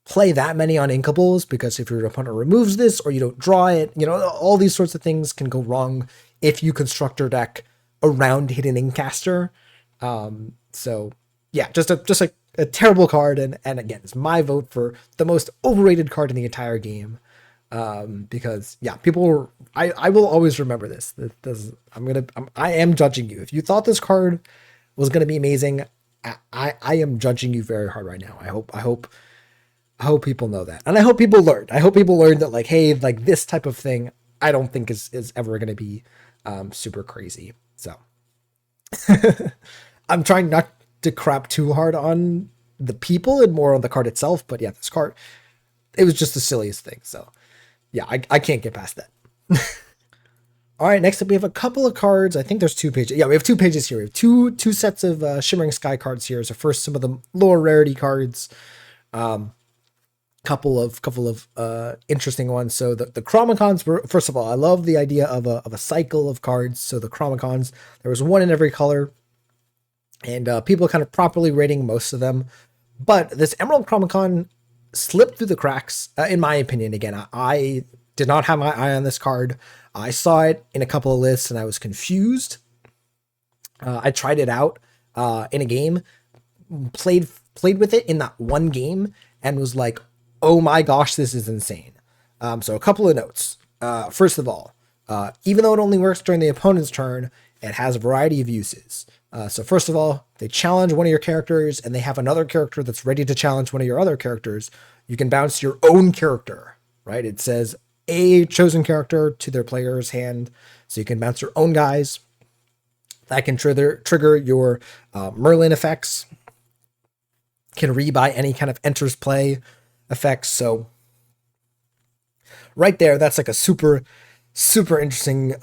play that many on inkables, because if your opponent removes this or you don't draw it, all these sorts of things can go wrong if you construct your deck around Hidden Inkcaster. So yeah, just a terrible card, and again, it's my vote for the most overrated card in the entire game. Because yeah, I will always remember this. I am judging you. If you thought this card was gonna be amazing, I am judging you very hard right now. I hope people know that, and I hope people learned. I hope people learned that, like, hey, like, this type of thing, I don't think is ever going to be super crazy. So I'm trying not to crap too hard on the people and more on the card itself. But yeah, this card, it was just the silliest thing. So yeah, I can't get past that. All right, next up we have a couple of cards. I think there's 2 pages. Yeah, we have 2 pages here. We have two sets of Shimmering Sky cards here. So first, some of the lower rarity cards. Couple of interesting ones. So the Chromicons were, first of all, I love the idea of a cycle of cards. So the Chromicons, there was one in every color, and people kind of properly rating most of them. But this Emerald Chromicon slipped through the cracks, in my opinion. Again, I did not have my eye on this card. I saw it in a couple of lists and I was confused. I tried it out in a game, played with it in that one game, and was like, oh my gosh, this is insane. So a couple of notes. First of all, even though it only works during the opponent's turn, it has a variety of uses. So first of all, they challenge one of your characters and they have another character that's ready to challenge one of your other characters. You can bounce your own character, right? It says a chosen character to their player's hand. So you can bounce your own guys. That can trigger your Merlin effects. Can rebuy any kind of enters play effects. So right there, that's like a super interesting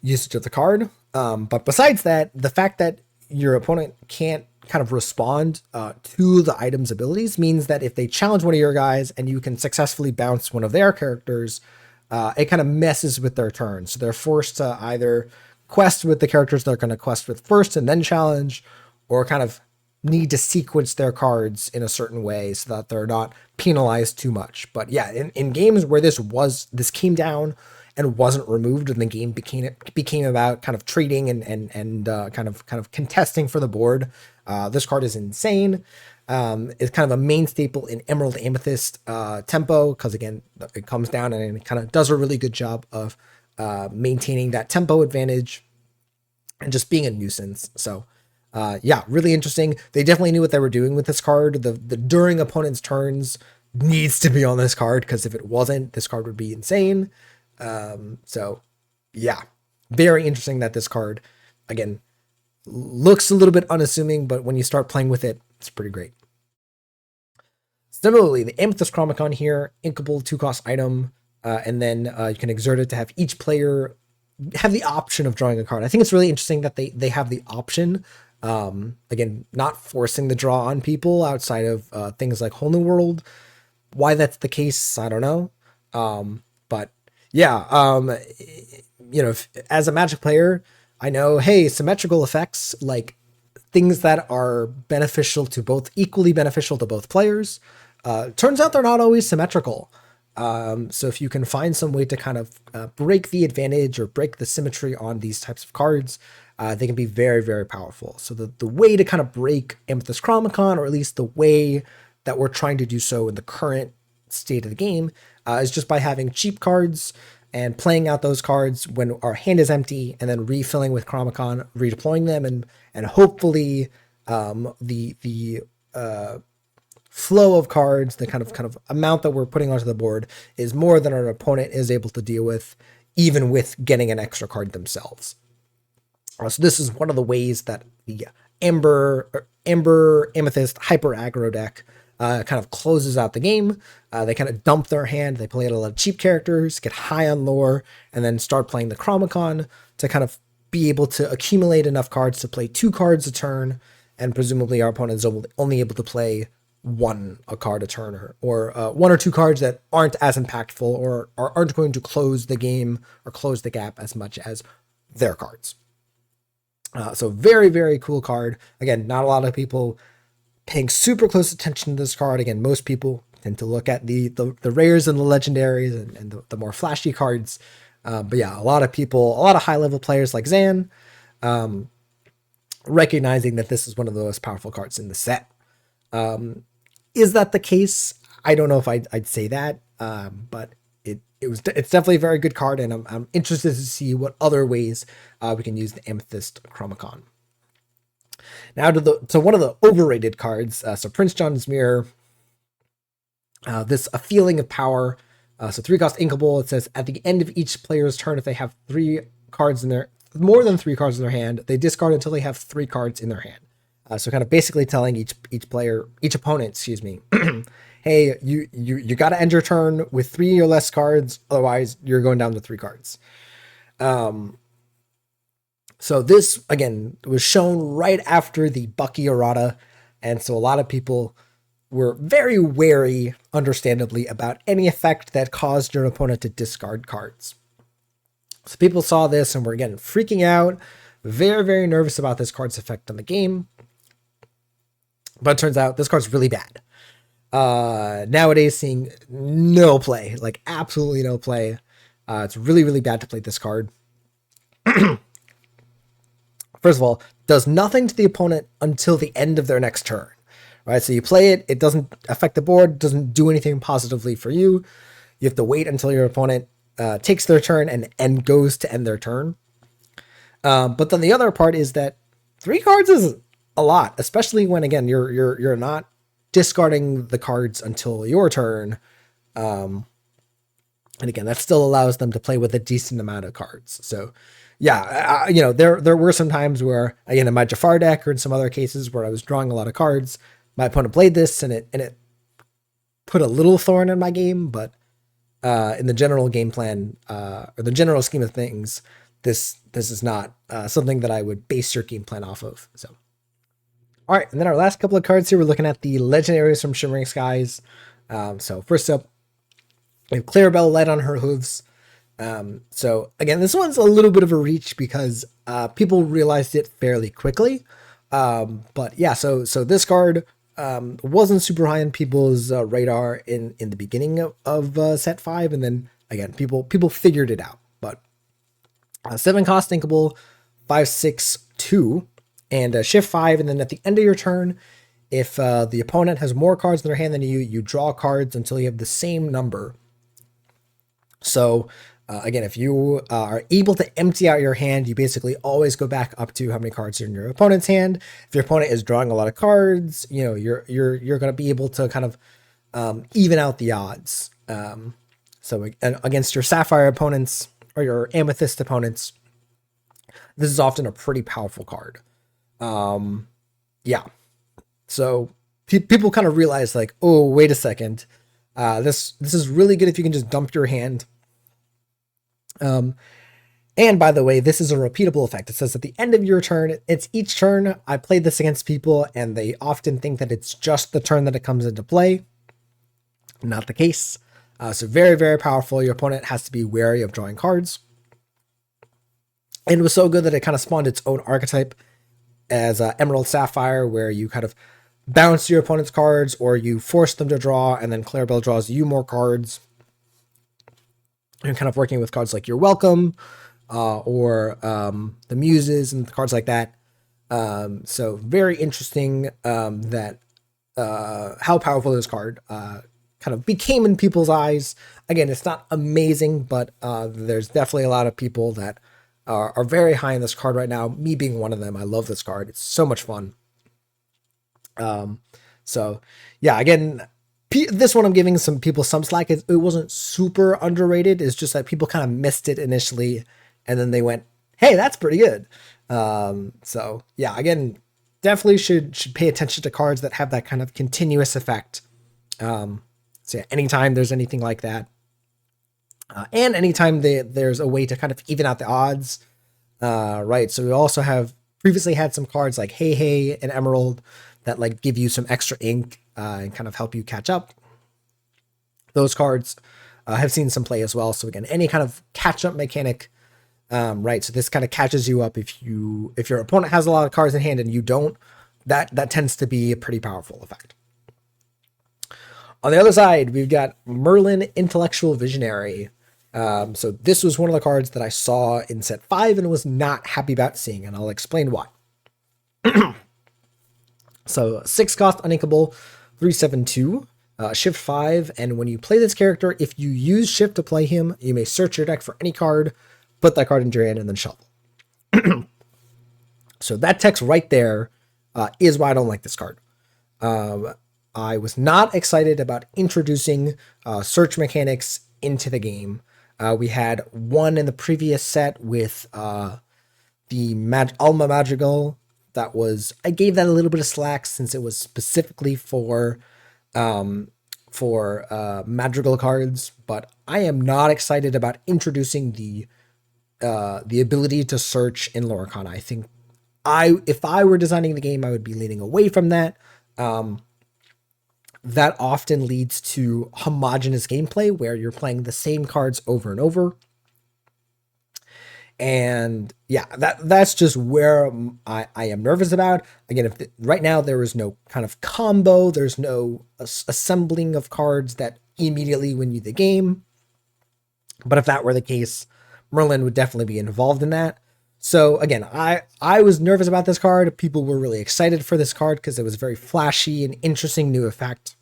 usage of the card. But besides that, the fact that your opponent can't kind of respond to the item's abilities means that if they challenge one of your guys and you can successfully bounce one of their characters, it kind of messes with their turn. So they're forced to either quest with the characters they're going to quest with first and then challenge, or kind of need to sequence their cards in a certain way so that they're not penalized too much. But yeah, in games where this came down and wasn't removed, and the game became about kind of trading and kind of contesting for the board, this card is insane. It's kind of a main staple in Emerald Amethyst tempo, because again, it comes down and it kind of does a really good job of maintaining that tempo advantage and just being a nuisance. So yeah, really interesting. They definitely knew what they were doing with this card. The during opponent's turns needs to be on this card, because if it wasn't, this card would be insane. So yeah, very interesting that this card, again, looks a little bit unassuming, but when you start playing with it, it's pretty great. Similarly, the Amethyst Chromicon here, inkable 2-cost item, and then you can exert it to have each player have the option of drawing a card. I think it's really interesting that they have the option. Again, not forcing the draw on people outside of things like Whole New World. Why that's the case, I don't know. But yeah, as a Magic player, I know, hey, symmetrical effects, like things that are equally beneficial to both players, turns out they're not always symmetrical. So if you can find some way to kind of break the advantage or break the symmetry on these types of cards, they can be very, very powerful. So the way to kind of break Amethyst Chromicon, or at least the way that we're trying to do so in the current state of the game, is just by having cheap cards and playing out those cards when our hand is empty, and then refilling with Chromicon, redeploying them, and hopefully the flow of cards, the kind of amount that we're putting onto the board, is more than our opponent is able to deal with, even with getting an extra card themselves. So this is one of the ways that the Amber Amethyst Hyper Aggro deck kind of closes out the game. They kind of dump their hand, they play a lot of cheap characters, get high on lore, and then start playing the Chromicon to kind of be able to accumulate enough cards to play 2 cards a turn, and presumably our opponent is only able to play a card a turn, or one or two cards that aren't as impactful or aren't going to close the game or close the gap as much as their cards. So very, very cool card. Again, not a lot of people paying super close attention to this card. Again, most people tend to look at the rares and the legendaries and the more flashy cards. But yeah, a lot of people, a lot of high level players like Zan, recognizing that this is one of the most powerful cards in the set. Is that the case? I don't know if I'd say that, but it's definitely a very good card, and I'm interested to see what other ways we can use the Amethyst Chromacon. Now to one of the overrated cards. So Prince John's Mirror. This a feeling of power. So 3-cost inkable. It says at the end of each player's turn, if they have more than three cards in their hand, they discard until they have 3 cards in their hand. So kind of basically telling each opponent, hey, you got to end your turn with 3 or less cards, otherwise you're going down to 3 cards. So this again was shown right after the Bucky errata, and so a lot of people were very wary, understandably, about any effect that caused your opponent to discard cards. So people saw this and were again freaking out, very, very nervous about this card's effect on the game. But it turns out this card's really bad. Nowadays, seeing no play, like absolutely no play. It's really, really bad to play this card. First of all, does nothing to the opponent until the end of their next turn. Right, so you play it, it doesn't affect the board, doesn't do anything positively for you. You have to wait until your opponent takes their turn and goes to end their turn. But then the other part is that 3 cards is a lot, especially when again you're not discarding the cards until your turn. And again, that still allows them to play with a decent amount of cards. So yeah, there were some times where, again, in my Jafar deck or in some other cases where I was drawing a lot of cards, my opponent played this and it put a little thorn in my game, but in the general game plan or the general scheme of things, this is not something that I would base your game plan off of. So, all right, and then our last couple of cards here, we're looking at the legendaries from Shimmering Skies. So first up, we have Clarabelle Light on Her Hooves. So again, this one's a little bit of a reach because people realized it fairly quickly. But yeah, so this card wasn't super high on people's radar in the beginning of set 5, and then again, people figured it out. But 7-cost inkable, 5/6/2, and shift 5, and then at the end of your turn, if the opponent has more cards in their hand than you draw cards until you have the same number. So again, if you are able to empty out your hand, you basically always go back up to how many cards are in your opponent's hand. If your opponent is drawing a lot of cards, you're going to be able to kind of even out the odds. So against your Sapphire opponents or your Amethyst opponents, this is often a pretty powerful card. Yeah. So people kind of realize like, oh, wait a second. This is really good if you can just dump your hand. And by the way, this is a repeatable effect. It says at the end of your turn, it's each turn. I played this against people and they often think that it's just the turn that it comes into play. Not the case. So very, very powerful. Your opponent has to be wary of drawing cards. And it was so good that it kind of spawned its own archetype as Emerald Sapphire, where you kind of bounce your opponent's cards or you force them to draw, and then Clarabelle draws you more cards. You're kind of working with cards like You're Welcome or the Muses and cards like that. So very interesting that how powerful this card kind of became in people's eyes. Again, it's not amazing, but there's definitely a lot of people that are very high in this card right now, me being one of them. I love this card. It's so much fun. So yeah, again, this one I'm giving some people some slack. It wasn't super underrated. It's just that people kind of missed it initially, and then they went, hey, that's pretty good. So yeah, again, definitely should pay attention to cards that have that kind of continuous effect. So yeah, anytime there's anything like that, and anytime there's a way to kind of even out the odds, right? So we also have previously had some cards like Hey Hey and Emerald that like give you some extra ink and kind of help you catch up. Those cards have seen some play as well. So again, any kind of catch up mechanic, right? So this kind of catches you up if your opponent has a lot of cards in hand and you don't. That tends to be a pretty powerful effect. On the other side, we've got Merlin, Intellectual Visionary. So this was one of the cards that I saw in set 5 and was not happy about seeing, and I'll explain why. So 6 cost, uninkable, 3/7/2, shift 5, and when you play this character, if you use shift to play him, you may search your deck for any card, put that card into your hand, and then shuffle. So that text right there is why I don't like this card. I was not excited about introducing search mechanics into the game. We had one in the previous set with the Alma Madrigal. I gave that a little bit of slack since it was specifically for Madrigal cards, but I am not excited about introducing the ability to search in Lorcana. I think if I were designing the game, I would be leaning away from that. That often leads to homogenous gameplay where you're playing the same cards over and over. And yeah, that's just where I am nervous about. Again, right now there is no kind of combo, there's no assembling of cards that immediately win you the game. But if that were the case, Merlin would definitely be involved in that. So again, I was nervous about this card. People were really excited for this card because it was very flashy and interesting new effect.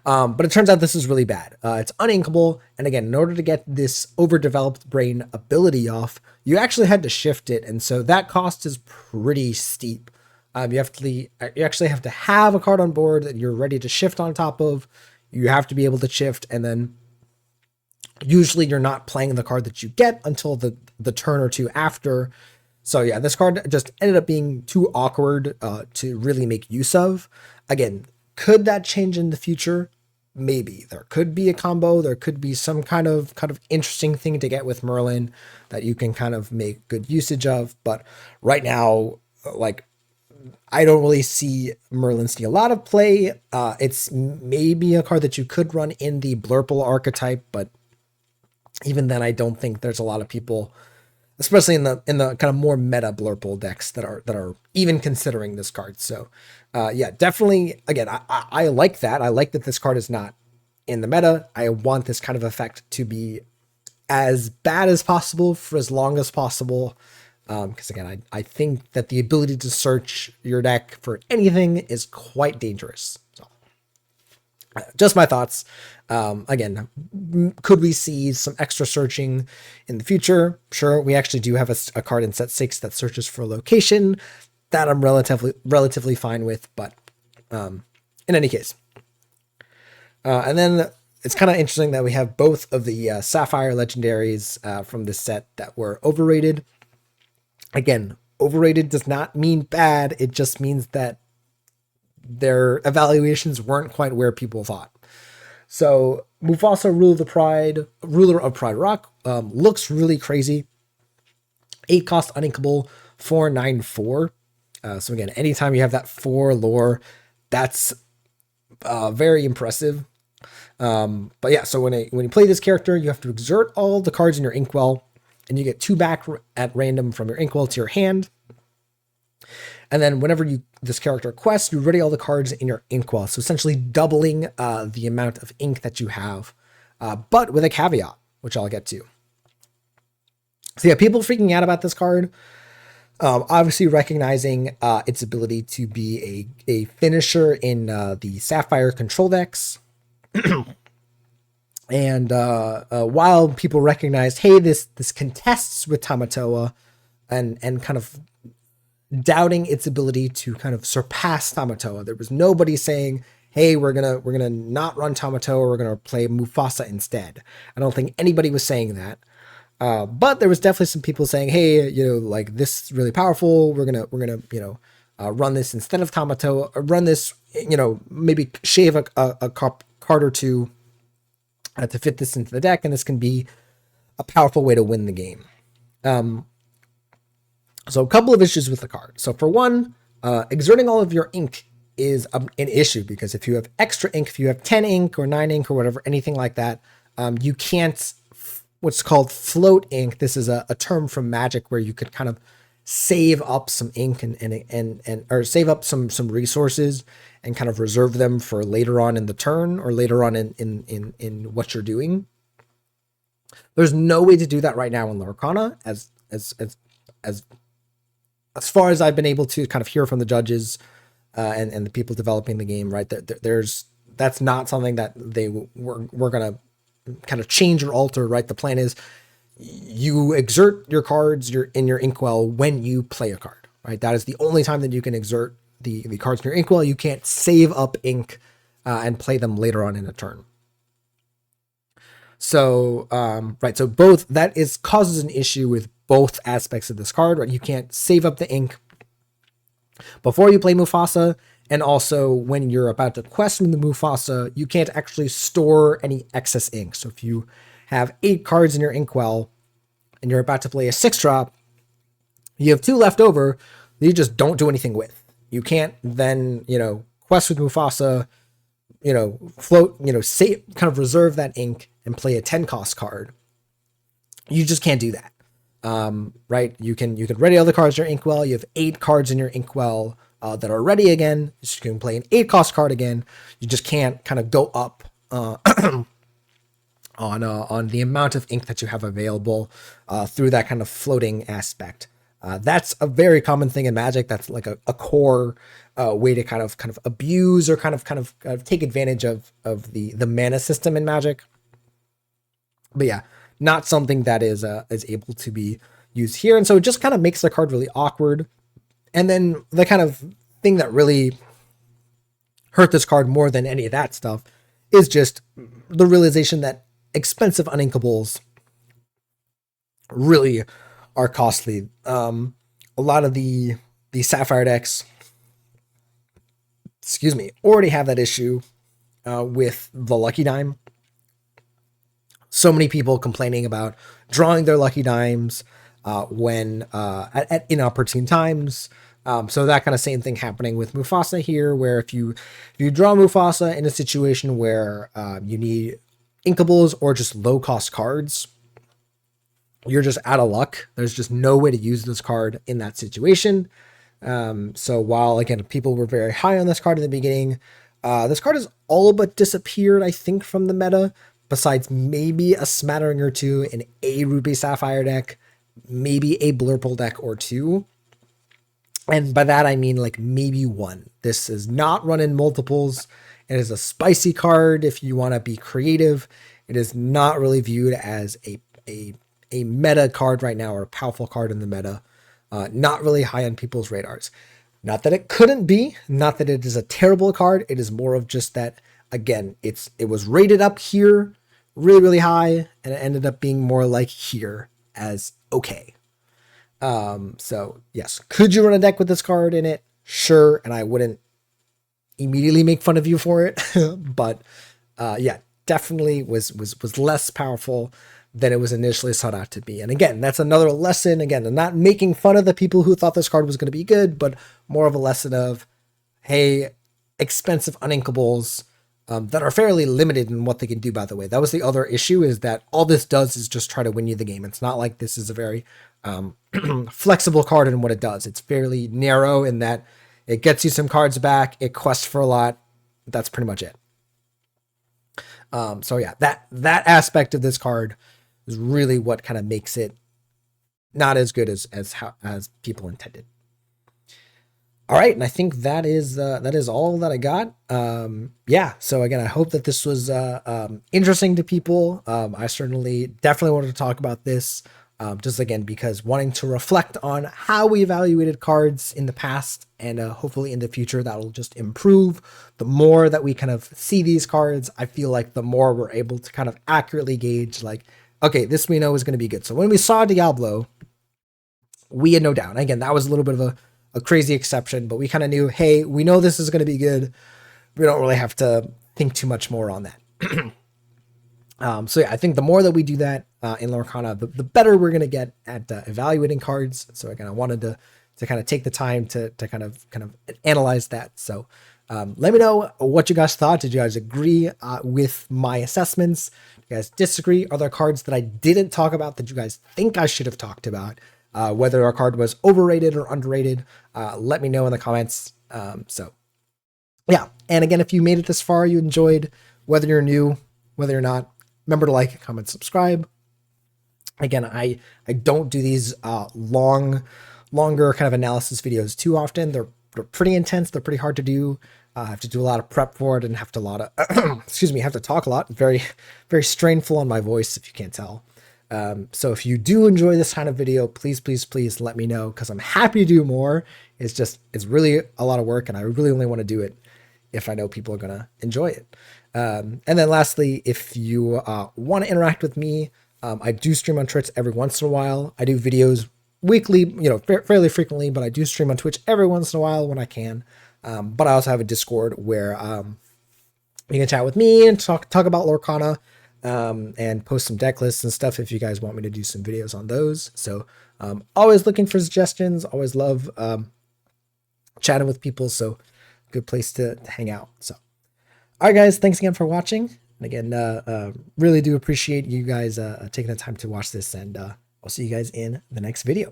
But it turns out this is really bad. It's uninkable, and again, in order to get this overdeveloped brain ability off, you actually had to shift it, and so that cost is pretty steep. You actually have to have a card on board that you're ready to shift on top of. You have to be able to shift, and then usually you're not playing the card that you get until the turn or two after. So yeah, this card just ended up being too awkward to really make use of. Again, could that change in the future? Maybe. There could be a combo. There could be some kind of interesting thing to get with Merlin that you can kind of make good usage of. But right now, like, I don't really see Merlin see a lot of play. It's maybe a card that you could run in the Blurple archetype, but even then, I don't think there's a lot of people, especially in the kind of more meta Blurple decks that are even considering this card. So yeah, definitely, again, I like that. I like that this card is not in the meta. I want this kind of effect to be as bad as possible for as long as possible. Because again, I think that the ability to search your deck for anything is quite dangerous. So just my thoughts. Again, could we see some extra searching in the future? Sure. We actually do have a card in set 6 that searches for location that I'm relatively fine with, but in any case. And then it's kind of interesting that we have both of the Sapphire legendaries from this set that were overrated. Again, overrated does not mean bad. It just means that their evaluations weren't quite where people thought. So Mufasa, Ruler of Pride Rock, looks really crazy. 8 cost, uninkable, 4/9/4. So again, anytime you have that 4 lore, that's very impressive. But yeah, so when you play this character, you have to exert all the cards in your inkwell, and you get 2 back at random from your inkwell to your hand. And then whenever this character quests, you ready all the cards in your inkwell. So essentially doubling the amount of ink that you have, but with a caveat, which I'll get to. So yeah, people freaking out about this card. Obviously recognizing its ability to be a finisher in the Sapphire control decks. And while people recognized, hey, this contests with Tamatoa and kind of doubting its ability to kind of surpass Tamatoa, there was nobody saying, hey, we're gonna not run Tamatoa, we're gonna play Mufasa instead. I don't think anybody was saying that. But there was definitely some people saying, hey, like, this is really powerful. We're gonna run this instead of Tamatoa, or run this, maybe shave a card or two to fit this into the deck, and this can be a powerful way to win the game. So a couple of issues with the card. So for one, exerting all of your ink is an issue, because if you have extra ink, if you have 10 ink or 9 ink or whatever, anything like that, you can't what's called float ink. This is a term from Magic where you could kind of save up some ink and or save up some resources and kind of reserve them for later on in the turn or later on in what you're doing. There's no way to do that right now in Lorcana, as far as I've been able to kind of hear from the judges and the people developing the game, right? That's not something that we're gonna kind of change or alter, right? The plan is you exert your cards in your inkwell when you play a card, right? That is the only time that you can exert the cards in your inkwell. You can't save up ink and play them later on in a turn. So, right. So both that causes an issue with both aspects of this card, right? You can't save up the ink before you play Mufasa. And also when you're about to quest from the Mufasa, you can't actually store any excess ink. So if you have 8 cards in your inkwell and you're about to play a 6-drop, you have 2 left over that you just don't do anything with. You can't then, quest with Mufasa, float, save, kind of reserve that ink and play a 10 cost card. You just can't do that. Right? You can ready all the cards in your inkwell. You have 8 cards in your inkwell that are ready again. So you can play an 8 cost card again. You just can't kind of go up on the amount of ink that you have available through that kind of floating aspect. That's a very common thing in Magic. That's like a core way to kind of abuse or kind of take advantage of the mana system in Magic. But yeah, not something that is able to be used here. And so it just kind of makes the card really awkward. And then the kind of thing that really hurt this card more than any of that stuff is just the realization that expensive uninkables really are costly. A lot of the Sapphire decks, already have that issue with the Lucky Dime. So many people complaining about drawing their Lucky Dimes when at inopportune times. So that kind of same thing happening with Mufasa here, where if you draw Mufasa in a situation where you need inkables or just low cost cards, you're just out of luck. There's just no way to use this card in that situation. So while, again, people were very high on this card in the beginning, this card has all but disappeared, I think, from the meta, besides maybe a smattering or two in a Ruby Sapphire deck, maybe a Blurple deck or two. And by that, I mean like maybe one. This is not run in multiples. It is a spicy card if you want to be creative. It is not really viewed as a meta card right now, or a powerful card in the meta. Not really high on people's radars. Not that it couldn't be, not that it is a terrible card. It is more of just that, again, it was rated up here really, really high, and it ended up being more like here as okay. So yes, could you run a deck with this card in it? Sure. And I wouldn't immediately make fun of you for it, but, yeah, definitely was less powerful than it was initially sought out to be. And again, that's another lesson. Again, I'm not making fun of the people who thought this card was going to be good, but more of a lesson of, hey, expensive uninkables that are fairly limited in what they can do, by the way. That was the other issue, is that all this does is just try to win you the game. It's not like this is a very flexible card in what it does. It's fairly narrow in that it gets you some cards back, it quests for a lot. That's pretty much it. So yeah, that aspect of this card is really what kind of makes it not as good as people intended. All right, and I think that is all that I got. Yeah, so again, I hope that this was interesting to people. I definitely wanted to talk about this, just again, because wanting to reflect on how we evaluated cards in the past, and hopefully in the future that will just improve. The more that we kind of see these cards, I feel like the more we're able to kind of accurately gauge, like, okay, this we know is going to be good. So when we saw Diablo, we had no doubt. Again, that was a little bit of a crazy exception, but we kind of knew, hey, we know this is going to be good. We don't really have to think too much more on that. So yeah, I think the more that we do that in Lorcana, the better we're going to get at evaluating cards. So again, I wanted to kind of take the time to kind of analyze that. So Let me know what you guys thought. Did you guys agree with my assessments? Did you guys disagree? Are there cards that I didn't talk about that you guys think I should have talked about? Whether our card was overrated or underrated, let me know in the comments. So yeah, and again, if you made it this far, you enjoyed, whether you're new, whether you're not, remember to like, comment, subscribe. Again, I don't do these longer kind of analysis videos too often. They're pretty intense. They're pretty hard to do. I have to do a lot of prep for it and have to talk a lot. Very, very strainful on my voice, if you can't tell. So if you do enjoy this kind of video, please, please, please let me know, because I'm happy to do more. It's really a lot of work, and I really only want to do it if I know people are going to enjoy it. And then lastly, if you want to interact with me, I do stream on Twitch every once in a while. I do videos weekly, fairly frequently, but I do stream on Twitch every once in a while when I can. But I also have a Discord where you can chat with me and talk about Lorcana, and post some deck lists and stuff if you guys want me to do some videos on those. So always looking for suggestions. Always love chatting with people. So good place to hang out. So all right, guys, thanks again for watching. And again, really do appreciate you guys taking the time to watch this, and I'll see you guys in the next video.